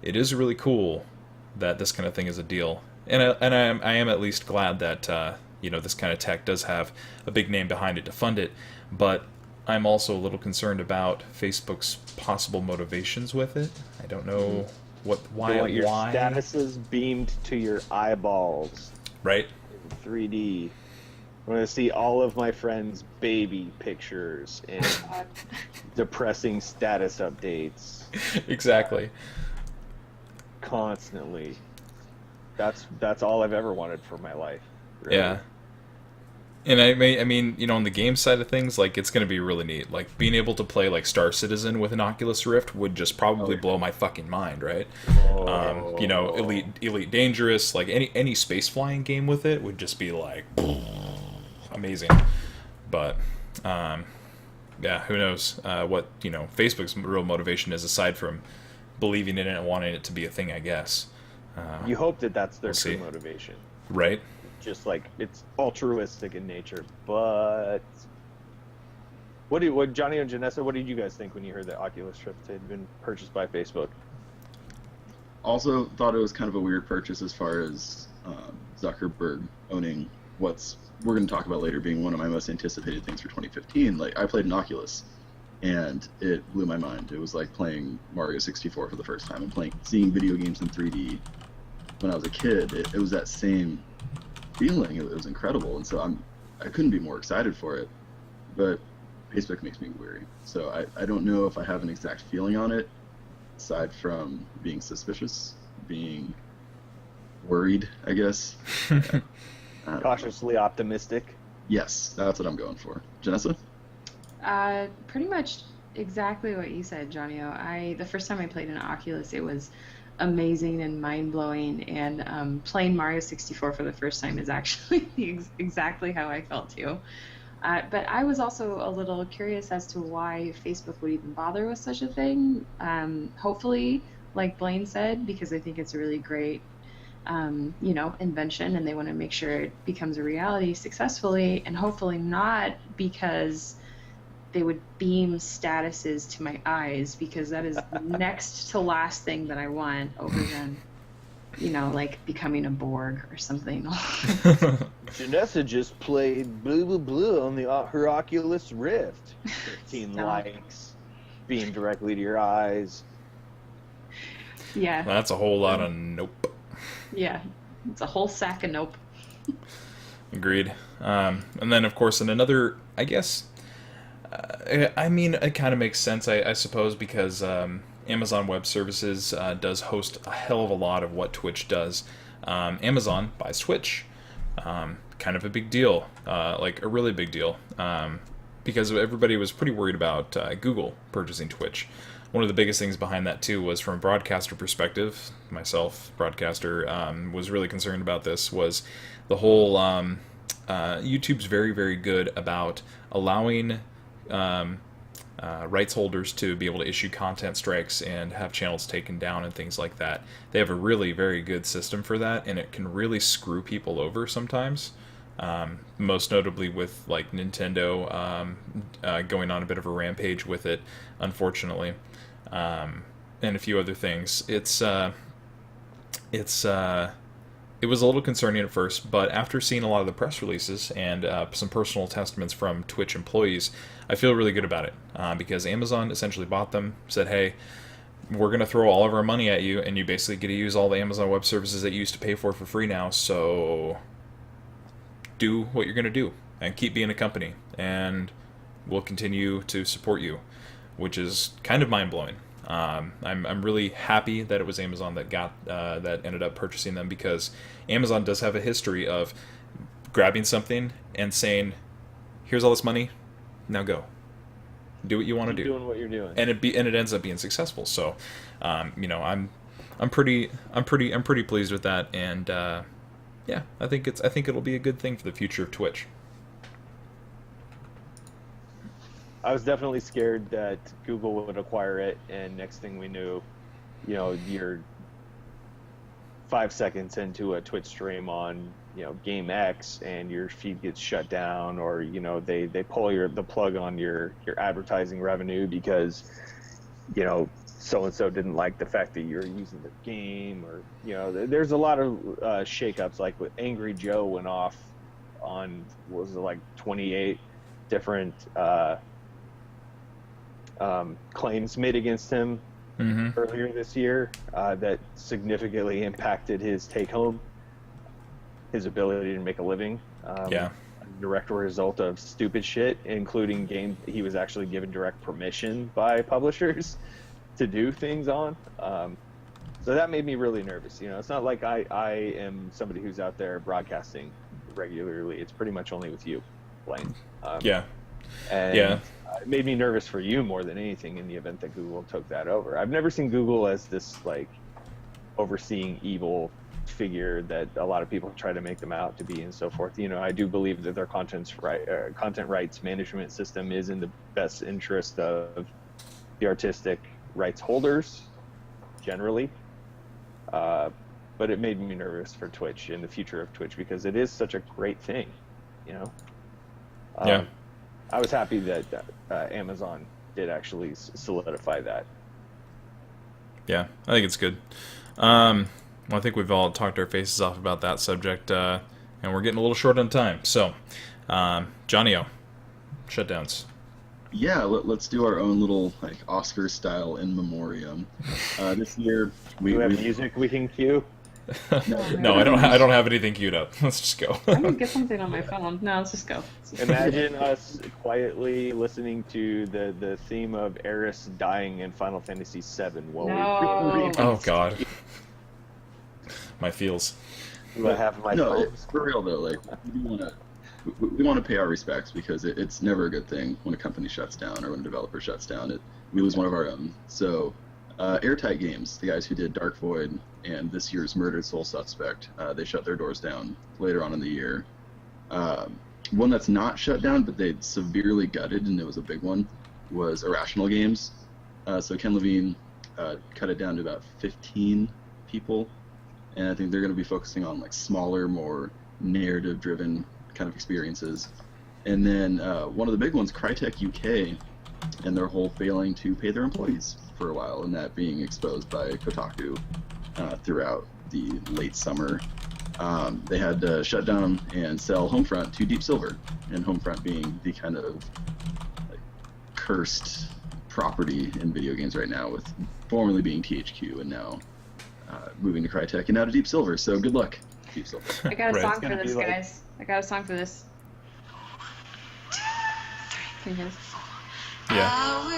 it is really cool that this kind of thing is a deal, and I am at least glad that this kind of tech does have a big name behind it to fund it. But I'm also a little concerned about Facebook's possible motivations with it. I don't know why. Your statuses beamed to your eyeballs. Right. in 3D. I want to see all of my friends' baby pictures and depressing status updates Exactly. constantly. That's all I've ever wanted for my life. Really. Yeah. And I mean, you know, on the game side of things, like, it's going to be really neat. Like, being able to play, like, Star Citizen with an Oculus Rift would just probably blow my fucking mind, right? You know, Elite Dangerous, like, any space flying game with it would just be, like, amazing. But, yeah, who knows what, you know, Facebook's real motivation is, aside from believing in it and wanting it to be a thing, I guess. You hope that that's their We'll true see. motivation. Right? Just like it's altruistic in nature. But what Johnny and Janessa, what did you guys think when you heard that Oculus Rift had been purchased by Facebook? Also thought it was kind of a weird purchase as far as Zuckerberg owning what's we're going to talk about later being one of my most anticipated things for 2015. Like, I played an Oculus, and it blew my mind. It was like playing Mario 64 for the first time and seeing video games in 3D. When I was a kid, it was that same feeling. It was incredible, and so I couldn't be more excited for it. But Facebook makes me weary, so I don't know if I have an exact feeling on it, aside from being suspicious, being worried, I guess. Cautiously optimistic. Yes, that's what I'm going for. Janessa? Pretty much exactly what you said, Janio. The first time I played an Oculus, it was amazing and mind-blowing, and playing Mario 64 for the first time is actually exactly how I felt too. But I was also a little curious as to why Facebook would even bother with such a thing. Hopefully, like Blaine said, because I think it's a really great invention, and they want to make sure it becomes a reality successfully, and hopefully not because they would beam statuses to my eyes, because that is the next to last thing that I want, over than, like becoming a Borg or something. Janessa just played Blue Blue Blue on her Oculus Rift. 15 likes, beamed directly to your eyes. Yeah. That's a whole lot of nope. Yeah, it's a whole sack of nope. Agreed. And then, of course, in another, I guess, I mean, it kind of makes sense, I suppose, because Amazon Web Services does host a hell of a lot of what Twitch does. Amazon buys Twitch. Kind of a big deal, like a really big deal, because everybody was pretty worried about Google purchasing Twitch. One of the biggest things behind that, too, was from a broadcaster perspective. Myself, broadcaster, was really concerned about this, was the whole YouTube's very, very good about allowing rights holders to be able to issue content strikes and have channels taken down and things like that. They have a really very good system for that, and it can really screw people over sometimes. Most notably with like Nintendo going on a bit of a rampage with it, unfortunately, and a few other things. It was a little concerning at first, but after seeing a lot of the press releases and some personal testaments from Twitch employees, I feel really good about it, because Amazon essentially bought them, said, hey, we're going to throw all of our money at you, and you basically get to use all the Amazon Web Services that you used to pay for free now, so do what you're going to do and keep being a company, and we'll continue to support you, which is kind of mind-blowing. I'm really happy that it was Amazon that ended up purchasing them, because Amazon does have a history of grabbing something and saying, here's all this money, now go do what you want to do, doing what you're doing, and it ends up being successful. So I'm pretty pleased with that, and yeah, I think it'll be a good thing for the future of Twitch. I was definitely scared that Google would acquire it, and next thing we knew, you're 5 seconds into a Twitch stream on, Game X, and your feed gets shut down, or they pull the plug on your advertising revenue because so and so didn't like the fact that you're using the game, or there's a lot of shakeups. Like with Angry Joe went off on, what was it, like 28 different claims made against him earlier this year that significantly impacted his take home. his ability to make a living. Yeah. A direct result of stupid shit, including games he was actually given direct permission by publishers to do things on. So that made me really nervous. You know, it's not like I am somebody who's out there broadcasting regularly. It's pretty much only with you, Blaine. Yeah. And Yeah. It made me nervous for you more than anything in the event that Google took that over. I've never seen Google as this like overseeing evil figure that a lot of people try to make them out to be and so forth. You know, I do believe that their content rights management system is in the best interest of the artistic rights holders generally. But it made me nervous for Twitch and the future of Twitch because it is such a great thing, you know? Yeah. I was happy that Amazon did actually solidify that. Yeah, I think it's good. Well, I think we've all talked our faces off about that subject, and we're getting a little short on time. So, Janio, shutdowns. Yeah, let's do our own little like Oscar style in memoriam. This year We have music we can cue. No, I don't have anything queued up. Let's just go. I'm gonna get something on my phone. No, let's just go. Imagine us quietly listening to the theme of Eris dying in Final Fantasy VII while No. Oh God, my feels. I have my No, phone. for real though, like we want to pay our respects because it's never a good thing when a company shuts down or when a developer shuts down. We lose one of our own. So, Airtight Games, the guys who did Dark Void and this year's Murdered Soul Suspect, they shut their doors down later on in the year. One that's not shut down, but they severely gutted, and it was a big one, was Irrational Games. So Ken Levine cut it down to about 15 people, and I think they're going to be focusing on like smaller, more narrative-driven kind of experiences. And then one of the big ones, Crytek UK, and their whole failing to pay their employees for a while, and that being exposed by Kotaku throughout the late summer. They had to shut down and sell Homefront to Deep Silver, and Homefront being the kind of like, cursed property in video games right now, with formerly being THQ and now moving to Crytek and now to Deep Silver. So good luck, Deep Silver. I got a Right. song for this, guys. I got a song for this. Can you hear this? Yeah. Oh,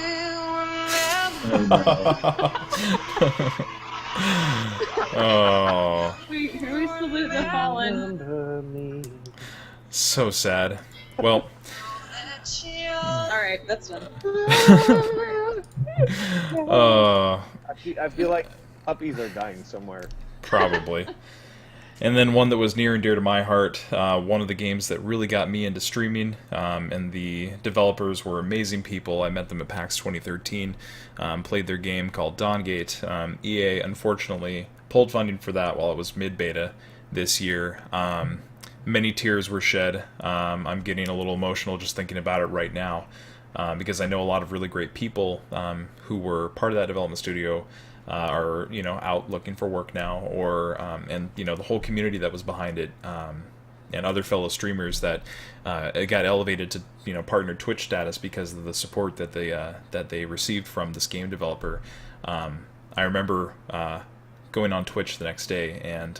Oh, Wait, who is Salute the Fallen? Remember me. so sad. Well, Alright, that's done. I feel like puppies are dying somewhere. probably. And then one that was near and dear to my heart, one of the games that really got me into streaming, and the developers were amazing people. I met them at PAX 2013, played their game called Dawngate. EA, unfortunately, pulled funding for that while it was mid-beta this year. Many tears were shed. I'm getting a little emotional just thinking about it right now, because I know a lot of really great people who were part of that development studio are out looking for work now, or and the whole community that was behind it, and other fellow streamers that it got elevated to partner Twitch status because of the support that they received from this game developer. I remember going on Twitch the next day and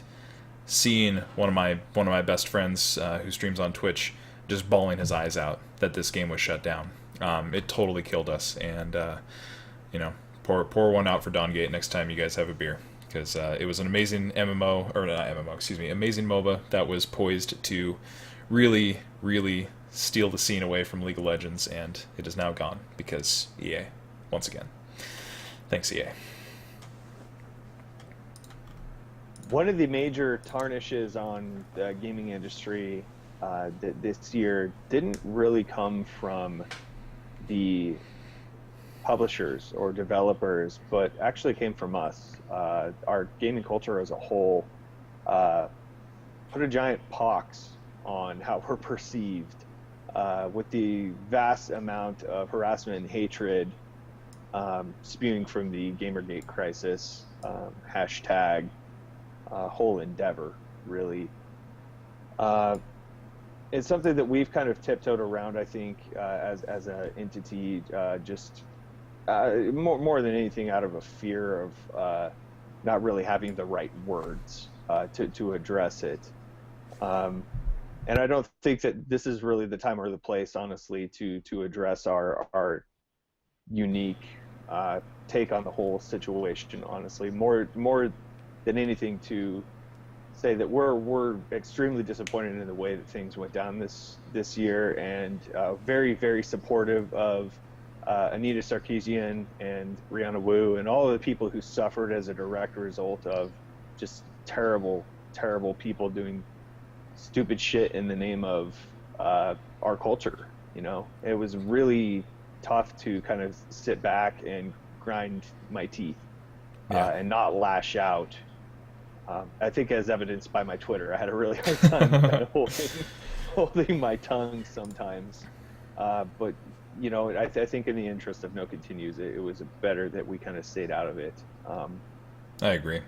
seeing one of my best friends who streams on Twitch just bawling his eyes out that this game was shut down. It totally killed us, and pour one out for Dawngate next time you guys have a beer, because it was an amazing amazing MOBA that was poised to really, really steal the scene away from League of Legends, and it is now gone because EA, once again. Thanks, EA. One of the major tarnishes on the gaming industry this year didn't really come from the publishers or developers, but actually came from us. Our gaming culture as a whole put a giant pox on how we're perceived, with the vast amount of harassment and hatred spewing from the Gamergate crisis, hashtag whole endeavor, really. It's something that we've kind of tiptoed around, I think, as an entity, just more than anything out of a fear of not really having the right words to address it. And I don't think that this is really the time or the place, honestly, to address our unique take on the whole situation. Honestly, more than anything, to say that we're extremely disappointed in the way that things went down this year, and very, very supportive of Anita Sarkeesian and Rihanna Wu and all of the people who suffered as a direct result of just terrible people doing stupid shit in the name of our culture. It was really tough to kind of sit back and grind my teeth and not lash out. I think, as evidenced by my Twitter, I had a really hard time kind of holding my tongue sometimes. But I think in the interest of NoContinues, it was better that we kind of stayed out of it. I agree.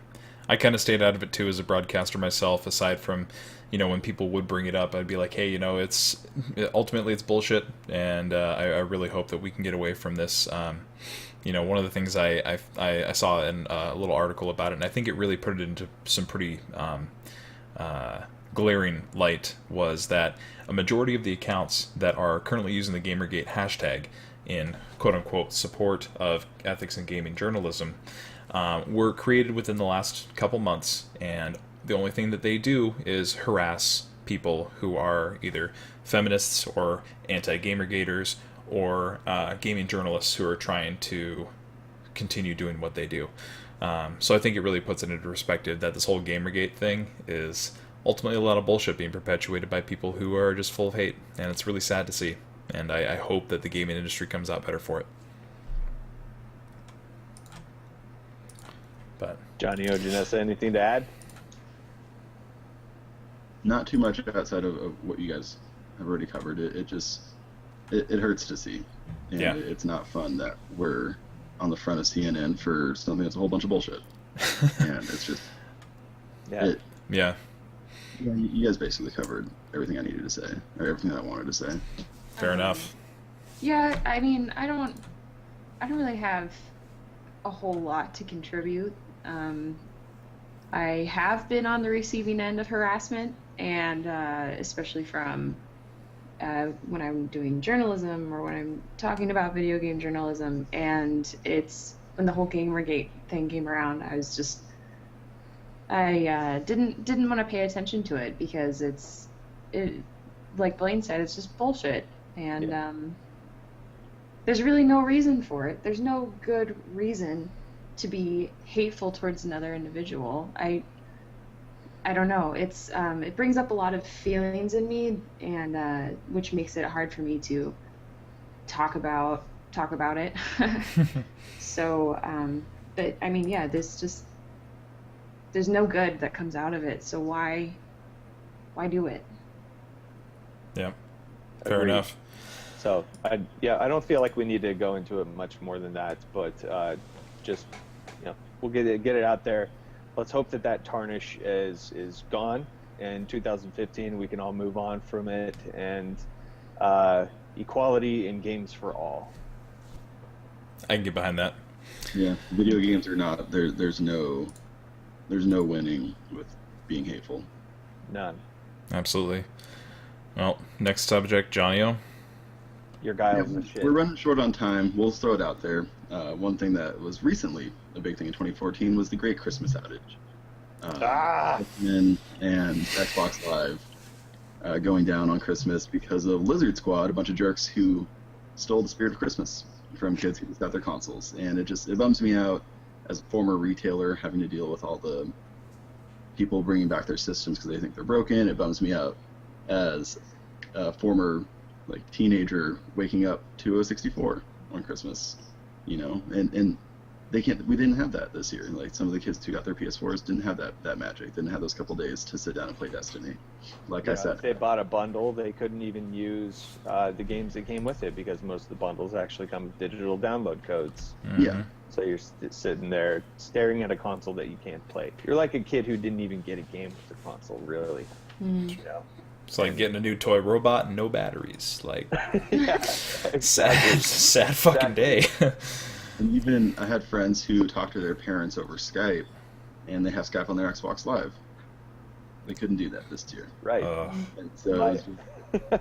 I kind of stayed out of it too as a broadcaster myself. Aside from, when people would bring it up, I'd be like, hey, ultimately it's bullshit, and I really hope that we can get away from this. One of the things I saw in a little article about it, and I think it really put it into some pretty glaring light, was that a majority of the accounts that are currently using the Gamergate hashtag in quote-unquote support of ethics and gaming journalism were created within the last couple months, and the only thing that they do is harass people who are either feminists or anti-Gamergaters or gaming journalists who are trying to continue doing what they do. So I think it really puts it into perspective that this whole Gamergate thing is ultimately a lot of bullshit being perpetuated by people who are just full of hate, and it's really sad to see. And I hope that the gaming industry comes out better for it. But Janio, Janessa, anything to add? Not too much outside of what you guys have already covered. It hurts to see. And it's not fun that we're on the front of CNN for something that's a whole bunch of bullshit. And it's just... Yeah. You guys basically covered everything I needed to say, or everything that I wanted to say. Fair enough. Yeah, I mean, I don't really have a whole lot to contribute. I have been on the receiving end of harassment, and especially from when I'm doing journalism or when I'm talking about video game journalism, and it's when the whole Gamergate thing came around, I didn't want to pay attention to it because it like Blaine said, it's just bullshit, and there's really no reason for it. There's no good reason to be hateful towards another individual. I don't know. It brings up a lot of feelings in me, and which makes it hard for me to talk about it. So, but I mean, yeah, there's no good that comes out of it. So why do it? Yeah, fair enough. So I don't feel like we need to go into it much more than that, but just we'll get it out there. Let's hope that tarnish is gone in 2015. We can all move on from it, and equality in games for all. I can get behind that. Yeah, video games are not there. There's no winning with being hateful. None. Absolutely. Well, next subject, Janio. Your guy was the shit. We're running short on time. We'll throw it out there. One thing that was recently a big thing in 2014 was the Great Christmas Outage. And Xbox Live going down on Christmas because of Lizard Squad, a bunch of jerks who stole the spirit of Christmas from kids who just got their consoles. And it bums me out as a former retailer having to deal with all the people bringing back their systems because they think they're broken. It bums me out as a former teenager waking up to a 64 on Christmas, and we didn't have that this year. Some of the kids who got their PS4s didn't have that magic, didn't have those couple days to sit down and play Destiny. I said, if they bought a bundle, they couldn't even use the games that came with it because most of the bundles actually come with digital download codes. Mm-hmm. Yeah. So you're sitting there staring at a console that you can't play. You're like a kid who didn't even get a game with the console, really. It's like getting a new toy robot and no batteries. Yeah, sad fucking day. And even I had friends who talked to their parents over Skype, and they have Skype on their Xbox Live. They couldn't do that this year. Right. And so it was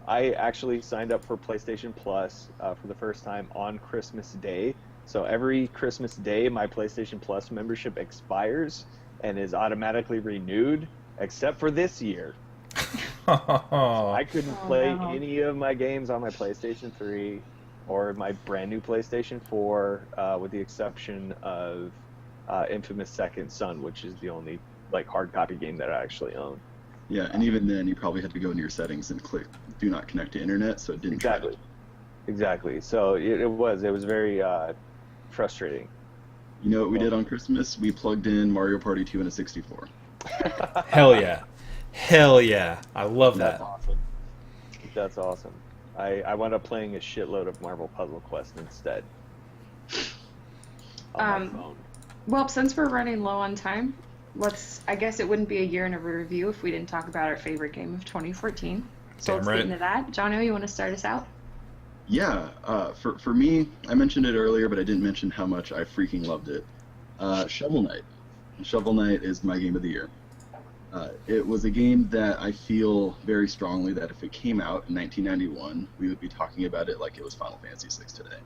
I actually signed up for PlayStation Plus for the first time on Christmas Day. So every Christmas Day, my PlayStation Plus membership expires and is automatically renewed, except for this year. I couldn't play any of my games on my PlayStation 3 or my brand new PlayStation 4, with the exception of Infamous Second Son, which is the only like hard copy game that I actually own. Yeah, and even then, you probably had to go into your settings and click "Do not connect to internet," so it didn't. Exactly. So it was very frustrating. You know what we did on Christmas? We plugged in Mario Party 2 and a 64. Hell yeah! I love that. That's awesome. I wound up playing a shitload of Marvel Puzzle Quest instead. On my phone. Well, since we're running low on time, I guess it wouldn't be a year in a review if we didn't talk about our favorite game of 2014. So let's get into that. Janio, you want to start us out? Yeah, for me, I mentioned it earlier, but I didn't mention how much I freaking loved it. Shovel Knight. Shovel Knight is my game of the year. It was a game that I feel very strongly that if it came out in 1991, we would be talking about it like it was Final Fantasy VI today.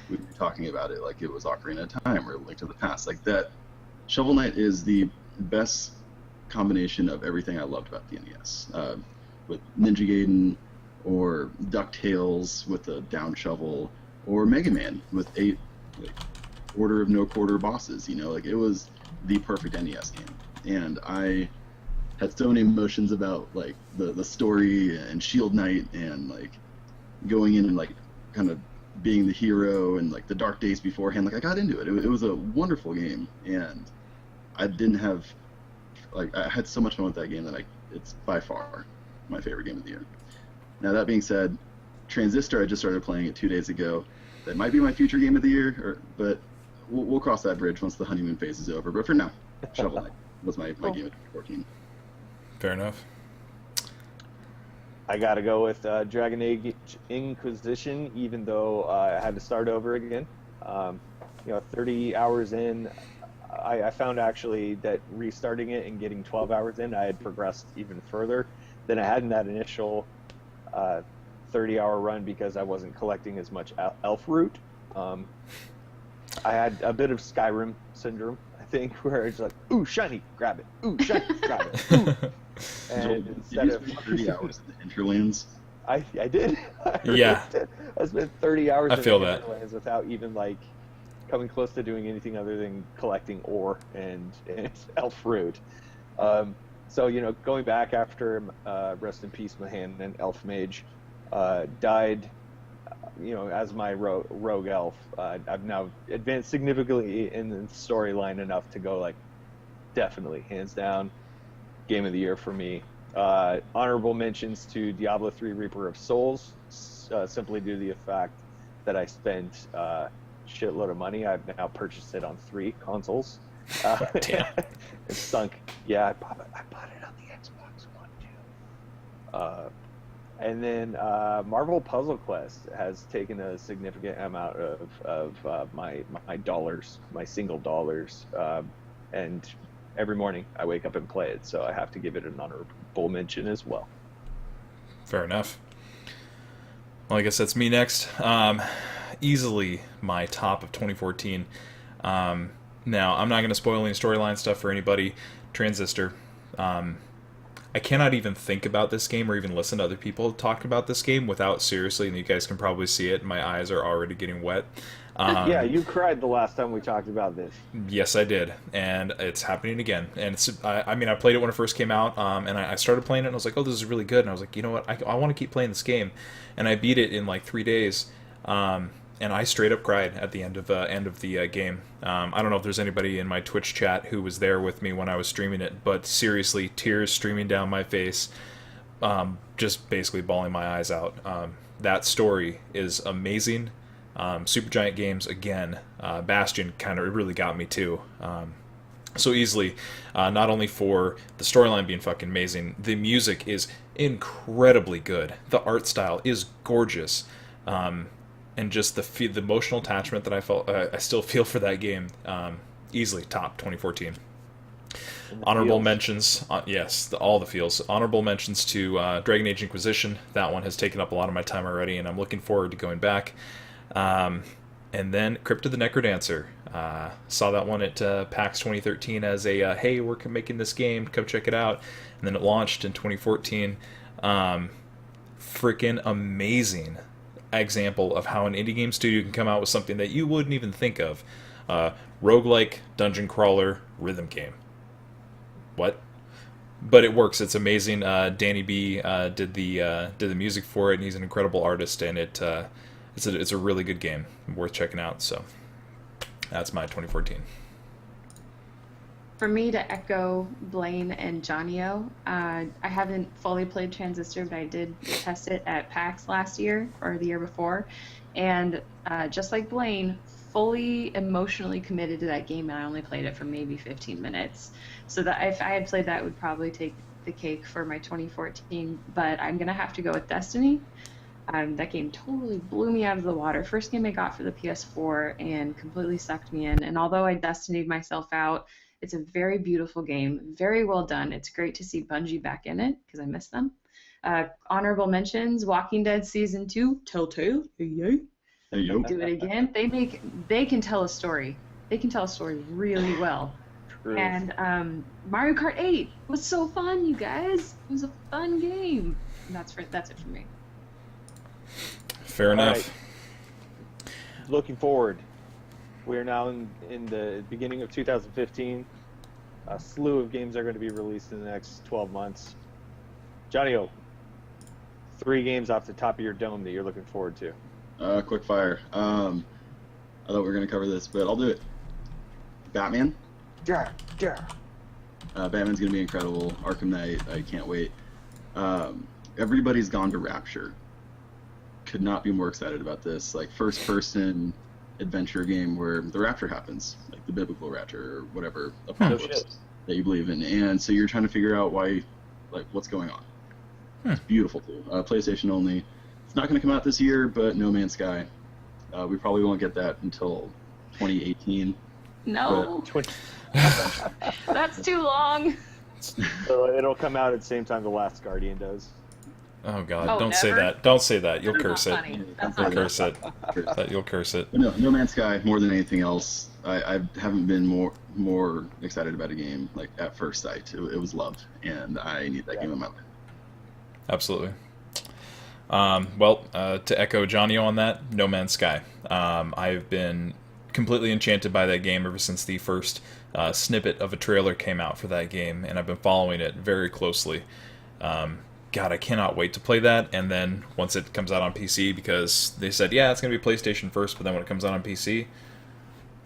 We'd be talking about it like it was Ocarina of Time or Link to the Past. Like that, Shovel Knight is the best combination of everything I loved about the NES. With Ninja Gaiden, or DuckTales with a down shovel, or Mega Man with 8 Order of No Quarter bosses. You know, like it was the perfect NES game, and I had so many emotions about like the story and Shield Knight and like going in and like kind of being the hero and like the dark days beforehand. Like I got into it. It was a wonderful game, and I didn't have I had so much fun with that game that it's by far my favorite game of the year. Now that being said, Transistor, I just started playing it 2 days ago. That might be my future game of the year, but we'll cross that bridge once the honeymoon phase is over. But for now, Shovel Knight was my game of 2014. Fair enough. I gotta go with Dragon Age Inquisition, even though I had to start over again. 30 hours in, I found actually that restarting it and getting 12 hours in, I had progressed even further than I had in that initial 30-hour run because I wasn't collecting as much elf root. I had a bit of Skyrim syndrome, I think, where it's like, ooh, shiny, grab it. Ooh, shiny, grab it. Ooh. And instead of 30 hours in the Hinterlands. I did. Yeah. I spent 30 hours in the Hinterlands without even like coming close to doing anything other than collecting ore and elf fruit. So, going back after rest in peace Mahan and Elf Mage died, as my rogue elf, I've now advanced significantly in the storyline enough to go like definitely hands down game of the year for me. Honorable mentions to Diablo 3 Reaper of Souls, simply due to the fact that I spent shitload of money. I've now purchased it on 3 consoles. Damn. It's sunk. Yeah, I bought it on the Xbox One too. And then Marvel Puzzle Quest has taken a significant amount of my dollars, my single dollars, and every morning I wake up and play it, so I have to give it an honorable mention as well. Fair enough. Well, I guess that's me next. Easily my top of 2014. Now, I'm not going to spoil any storyline stuff for anybody. Transistor. I cannot even think about this game or even listen to other people talk about this game without seriously, and you guys can probably see it, my eyes are already getting wet. Yeah, you cried the last time we talked about this. Yes, I did, and it's happening again. And I played it when it first came out, and I started playing it, and I was like, oh, this is really good. And I was like, you know what, I want to keep playing this game. And I beat it in like 3 days, and I straight up cried at the end of the game. I don't know if there's anybody in my Twitch chat who was there with me when I was streaming it, but seriously, tears streaming down my face, just basically bawling my eyes out. That story is amazing. Supergiant Games again. Bastion kind of really got me too. So easily, not only for the storyline being fucking amazing, the music is incredibly good. The art style is gorgeous. And just the emotional attachment that I felt, I still feel for that game, easily top 2014. Honorable feels. mentions, yes, all the feels. Honorable mentions to Dragon Age Inquisition. That one has taken up a lot of my time already, and I'm looking forward to going back. And then Crypt of the Necrodancer. Saw that one at PAX 2013 as a, hey, we're making this game, come check it out. And then it launched in 2014. Freaking amazing example of how an indie game studio can come out with something that you wouldn't even think of. Roguelike, dungeon crawler, rhythm game. What? But it works. It's amazing. Danny B did the music for it, and he's an incredible artist. And it's a really good game, worth checking out. So that's my 2014. For me, to echo Blaine and Janio, I haven't fully played Transistor, but I did test it at PAX last year or the year before, and just like Blaine, fully emotionally committed to that game, and I only played it for maybe 15 minutes. So that if I had played that, it would probably take the cake for my 2014. But I'm gonna have to go with Destiny. That game totally blew me out of the water. First game I got for the PS4 and completely sucked me in. And although I Destinied myself out, it's a very beautiful game, very well done. It's great to see Bungie back in it because I miss them. Honorable mentions: Walking Dead Season 2, Telltale, yay. There you go. Do it again. They can tell a story. They can tell a story really well. True. And Mario Kart 8 was so fun, you guys. It was a fun game. And that's it for me. Fair enough. Right. Looking forward. We are now in the beginning of 2015. A slew of games are going to be released in the next 12 months. Janio, 3 games off the top of your dome that you're looking forward to. Quick fire. I thought we were going to cover this, but I'll do it. Batman. Yeah. Batman's going to be incredible. Arkham Knight, I can't wait. Everybody's Gone to Rapture. Could not be more excited about this. Like, first-person adventure game where the rapture happens, like the biblical rapture or whatever apocalypse that you believe in. And so you're trying to figure out why, like, what's going on. It's beautiful too. PlayStation only. It's not going to come out this year, but No Man's Sky. We probably won't get that until 2018. No. That's too long. So it'll come out at the same time The Last Guardian does. Oh God! Oh, Don't say never? that. Don't say that. You'll That's curse not it. funny. That's You'll not curse it. You'll curse it. But no Man's Sky, more than anything else, I haven't been more excited about a game like at first sight. It was love, and I need that game in my life. Absolutely. To echo Janio on that, No Man's Sky. I've been completely enchanted by that game ever since the first snippet of a trailer came out for that game, and I've been following it very closely. God, I cannot wait to play that, and then once it comes out on PC, because they said, yeah, it's going to be PlayStation first, but then when it comes out on PC,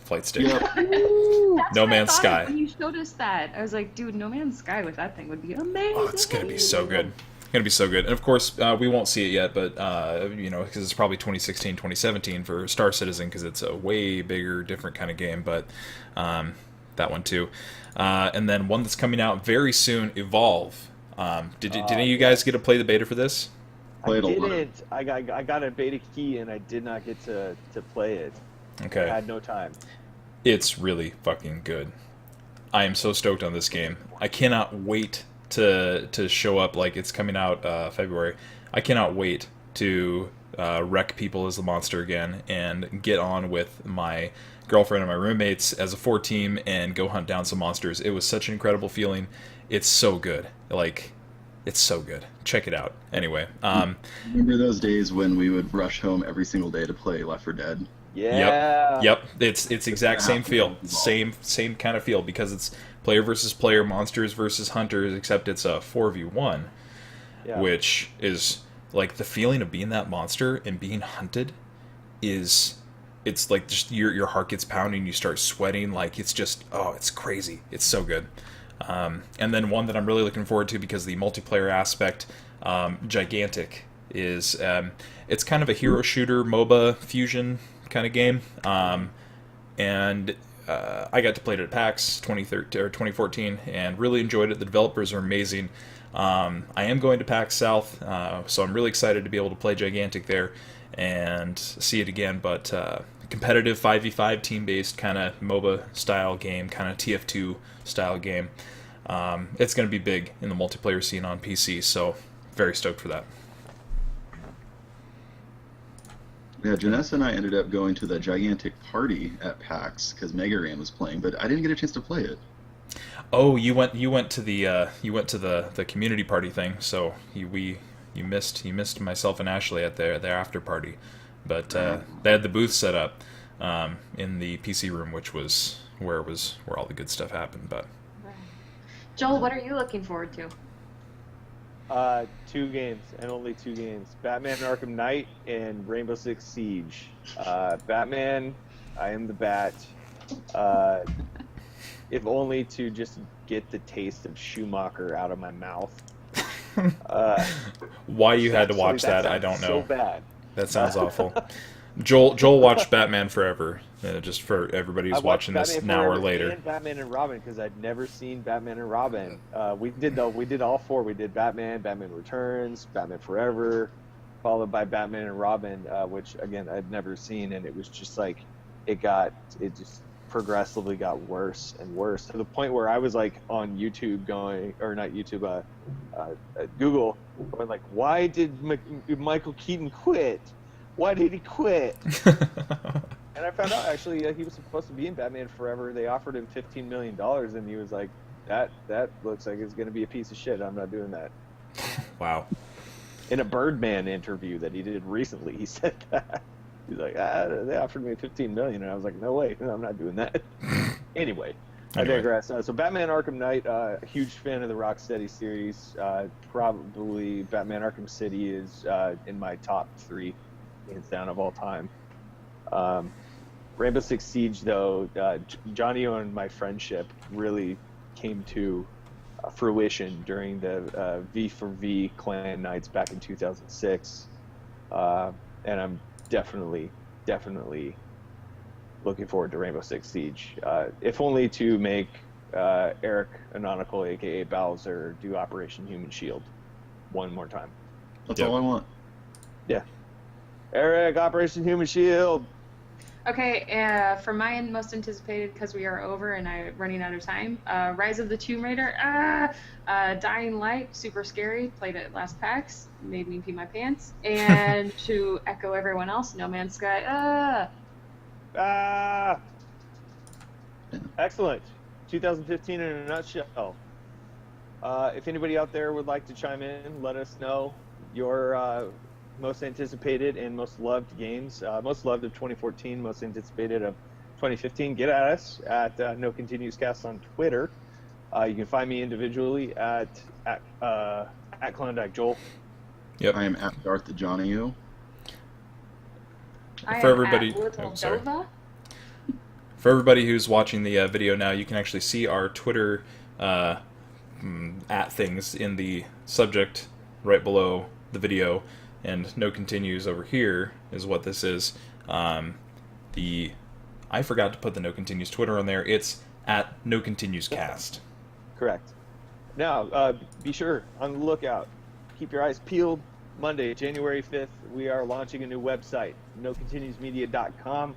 flight stick. Yep. That's No what I Man's thought Sky. When you showed us that, I was like, dude, No Man's Sky with that thing would be amazing. Oh, it's going to be so good. It's going to be so good. And of course, we won't see it yet, but, because it's probably 2016, 2017 for Star Citizen, because it's a way bigger, different kind of game, but that one too. And then one that's coming out very soon, Evolve. Did any of you guys get to play the beta for this? I didn't. I got a beta key and I did not get to play it. Okay. I had no time. It's really fucking good. I am so stoked on this game. I cannot wait to show up. Like, it's coming out February. I cannot wait to wreck people as the monster again and get on with my girlfriend and my roommates as a 4-team and go hunt down some monsters. It was such an incredible feeling. It's so good. Like, it's so good. Check it out. Anyway. Remember those days when we would rush home every single day to play Left 4 Dead? Yeah. Yep. It's exact same feel. Same kind of feel, because it's player versus player, monsters versus hunters, except it's a 4v1, which is like the feeling of being that monster and being hunted it's like just your heart gets pounding, you start sweating, like it's just, it's crazy. It's so good. And then one that I'm really looking forward to because the multiplayer aspect, Gigantic, is it's kind of a hero shooter MOBA fusion kind of game, and I got to play it at PAX 2014 and really enjoyed it. The developers are amazing. I am going to PAX South, so I'm really excited to be able to play Gigantic there and see it again. But competitive 5v5 team-based kind of MOBA style game, kind of TF2 style game. it's going to be big in the multiplayer scene on PC, so very stoked for that. Yeah, Janessa and I ended up going to the gigantic party at PAX because Mega Ran was playing, but I didn't get a chance to play it. Oh, you went to the community party thing, so you missed myself and Ashley at their after party, but they had the booth set up in the PC room, which was where all the good stuff happened. But Joel, what are you looking forward to? 2 games, and only 2 games. Batman Arkham Knight and Rainbow Six Siege. Batman, I am the Bat. If only to just get the taste of Schumacher out of my mouth. Why you had to watch that, I don't know. So bad. That sounds awful. Joel watched Batman Forever, just for everybody who's watching this Batman now or Forever later. And Batman and Robin, because I'd never seen Batman and Robin. We did all 4. We did Batman Returns, Batman Forever, followed by Batman and Robin, which again I'd never seen, and it was just like it just progressively got worse and worse to the point where I was like on YouTube Google going like, why did Michael Keaton quit? Why did he quit? And I found out actually he was supposed to be in Batman Forever. They offered him $15 million, and he was like, that looks like it's going to be a piece of shit. I'm not doing that. Wow. In a Birdman interview that he did recently, he said that. He's like, they offered me $15 million, and I was like, no way, I'm not doing that. Anyway, I digress. So Batman Arkham Knight, huge fan of the Rocksteady series. Probably Batman Arkham City is in my top 3, hands down, of all time. Rainbow Six Siege, though, Janio and my friendship really came to fruition during the V4V clan nights back in 2006. And I'm definitely looking forward to Rainbow Six Siege. If only to make Eric Anonical, aka Bowser, do Operation Human Shield one more time. That's all I want. Yeah. Eric, Operation Human Shield! Okay, for my most anticipated, because we are over and I'm running out of time, Rise of the Tomb Raider, Dying Light, super scary, played it last PAX, made me pee my pants, and to echo everyone else, No Man's Sky, Excellent. 2015 in a nutshell. If anybody out there would like to chime in, let us know your most anticipated and most loved games. Most loved of 2014, most anticipated of 2015. Get at us at NoContinues Cast on Twitter. You can find me individually at Klondike Joel. Yep. I am at Darth the Janio. For everybody, for everybody who's watching the video now, you can actually see our Twitter at things in the subject right below the video. And NoContinues over here is what this is. I forgot to put the NoContinues Twitter on there. It's at NoContinues Cast. Correct. Now, be sure, on the lookout. Keep your eyes peeled. Monday, January 5th, we are launching a new website, NoContinuesMedia.com.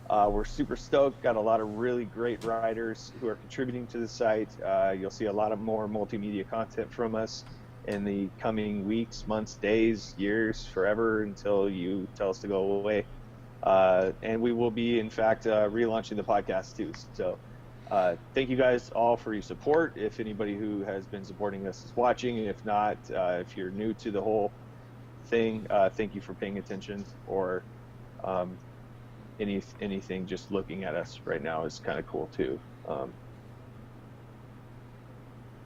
We're super stoked. Got a lot of really great writers who are contributing to the site. You'll see a lot of more multimedia content from us in the coming weeks, months, days, years, forever, until you tell us to go away. And we will be, in fact, relaunching the podcast too. So thank you guys all for your support. If anybody who has been supporting us is watching, if not, if you're new to the whole thing, thank you for paying attention, or anything, just looking at us right now is kind of cool too.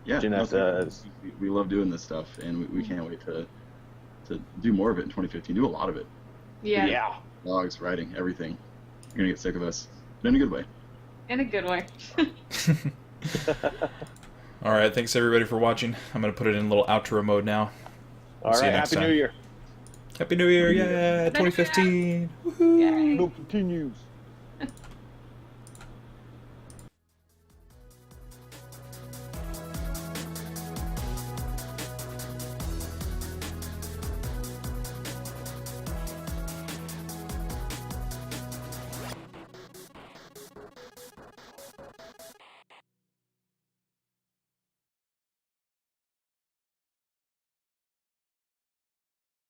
Yeah, Janessa, we love doing this stuff, and we can't wait to do more of it in 2015. Do a lot of it. Yeah. Blogs, writing, everything. You're gonna get sick of us, but in a good way. In a good way. All right, thanks everybody for watching. I'm gonna put it in a little outro mode now. All right, Happy New Year. Happy New Year, yeah, 2015. Woohoo. Yay. No continues.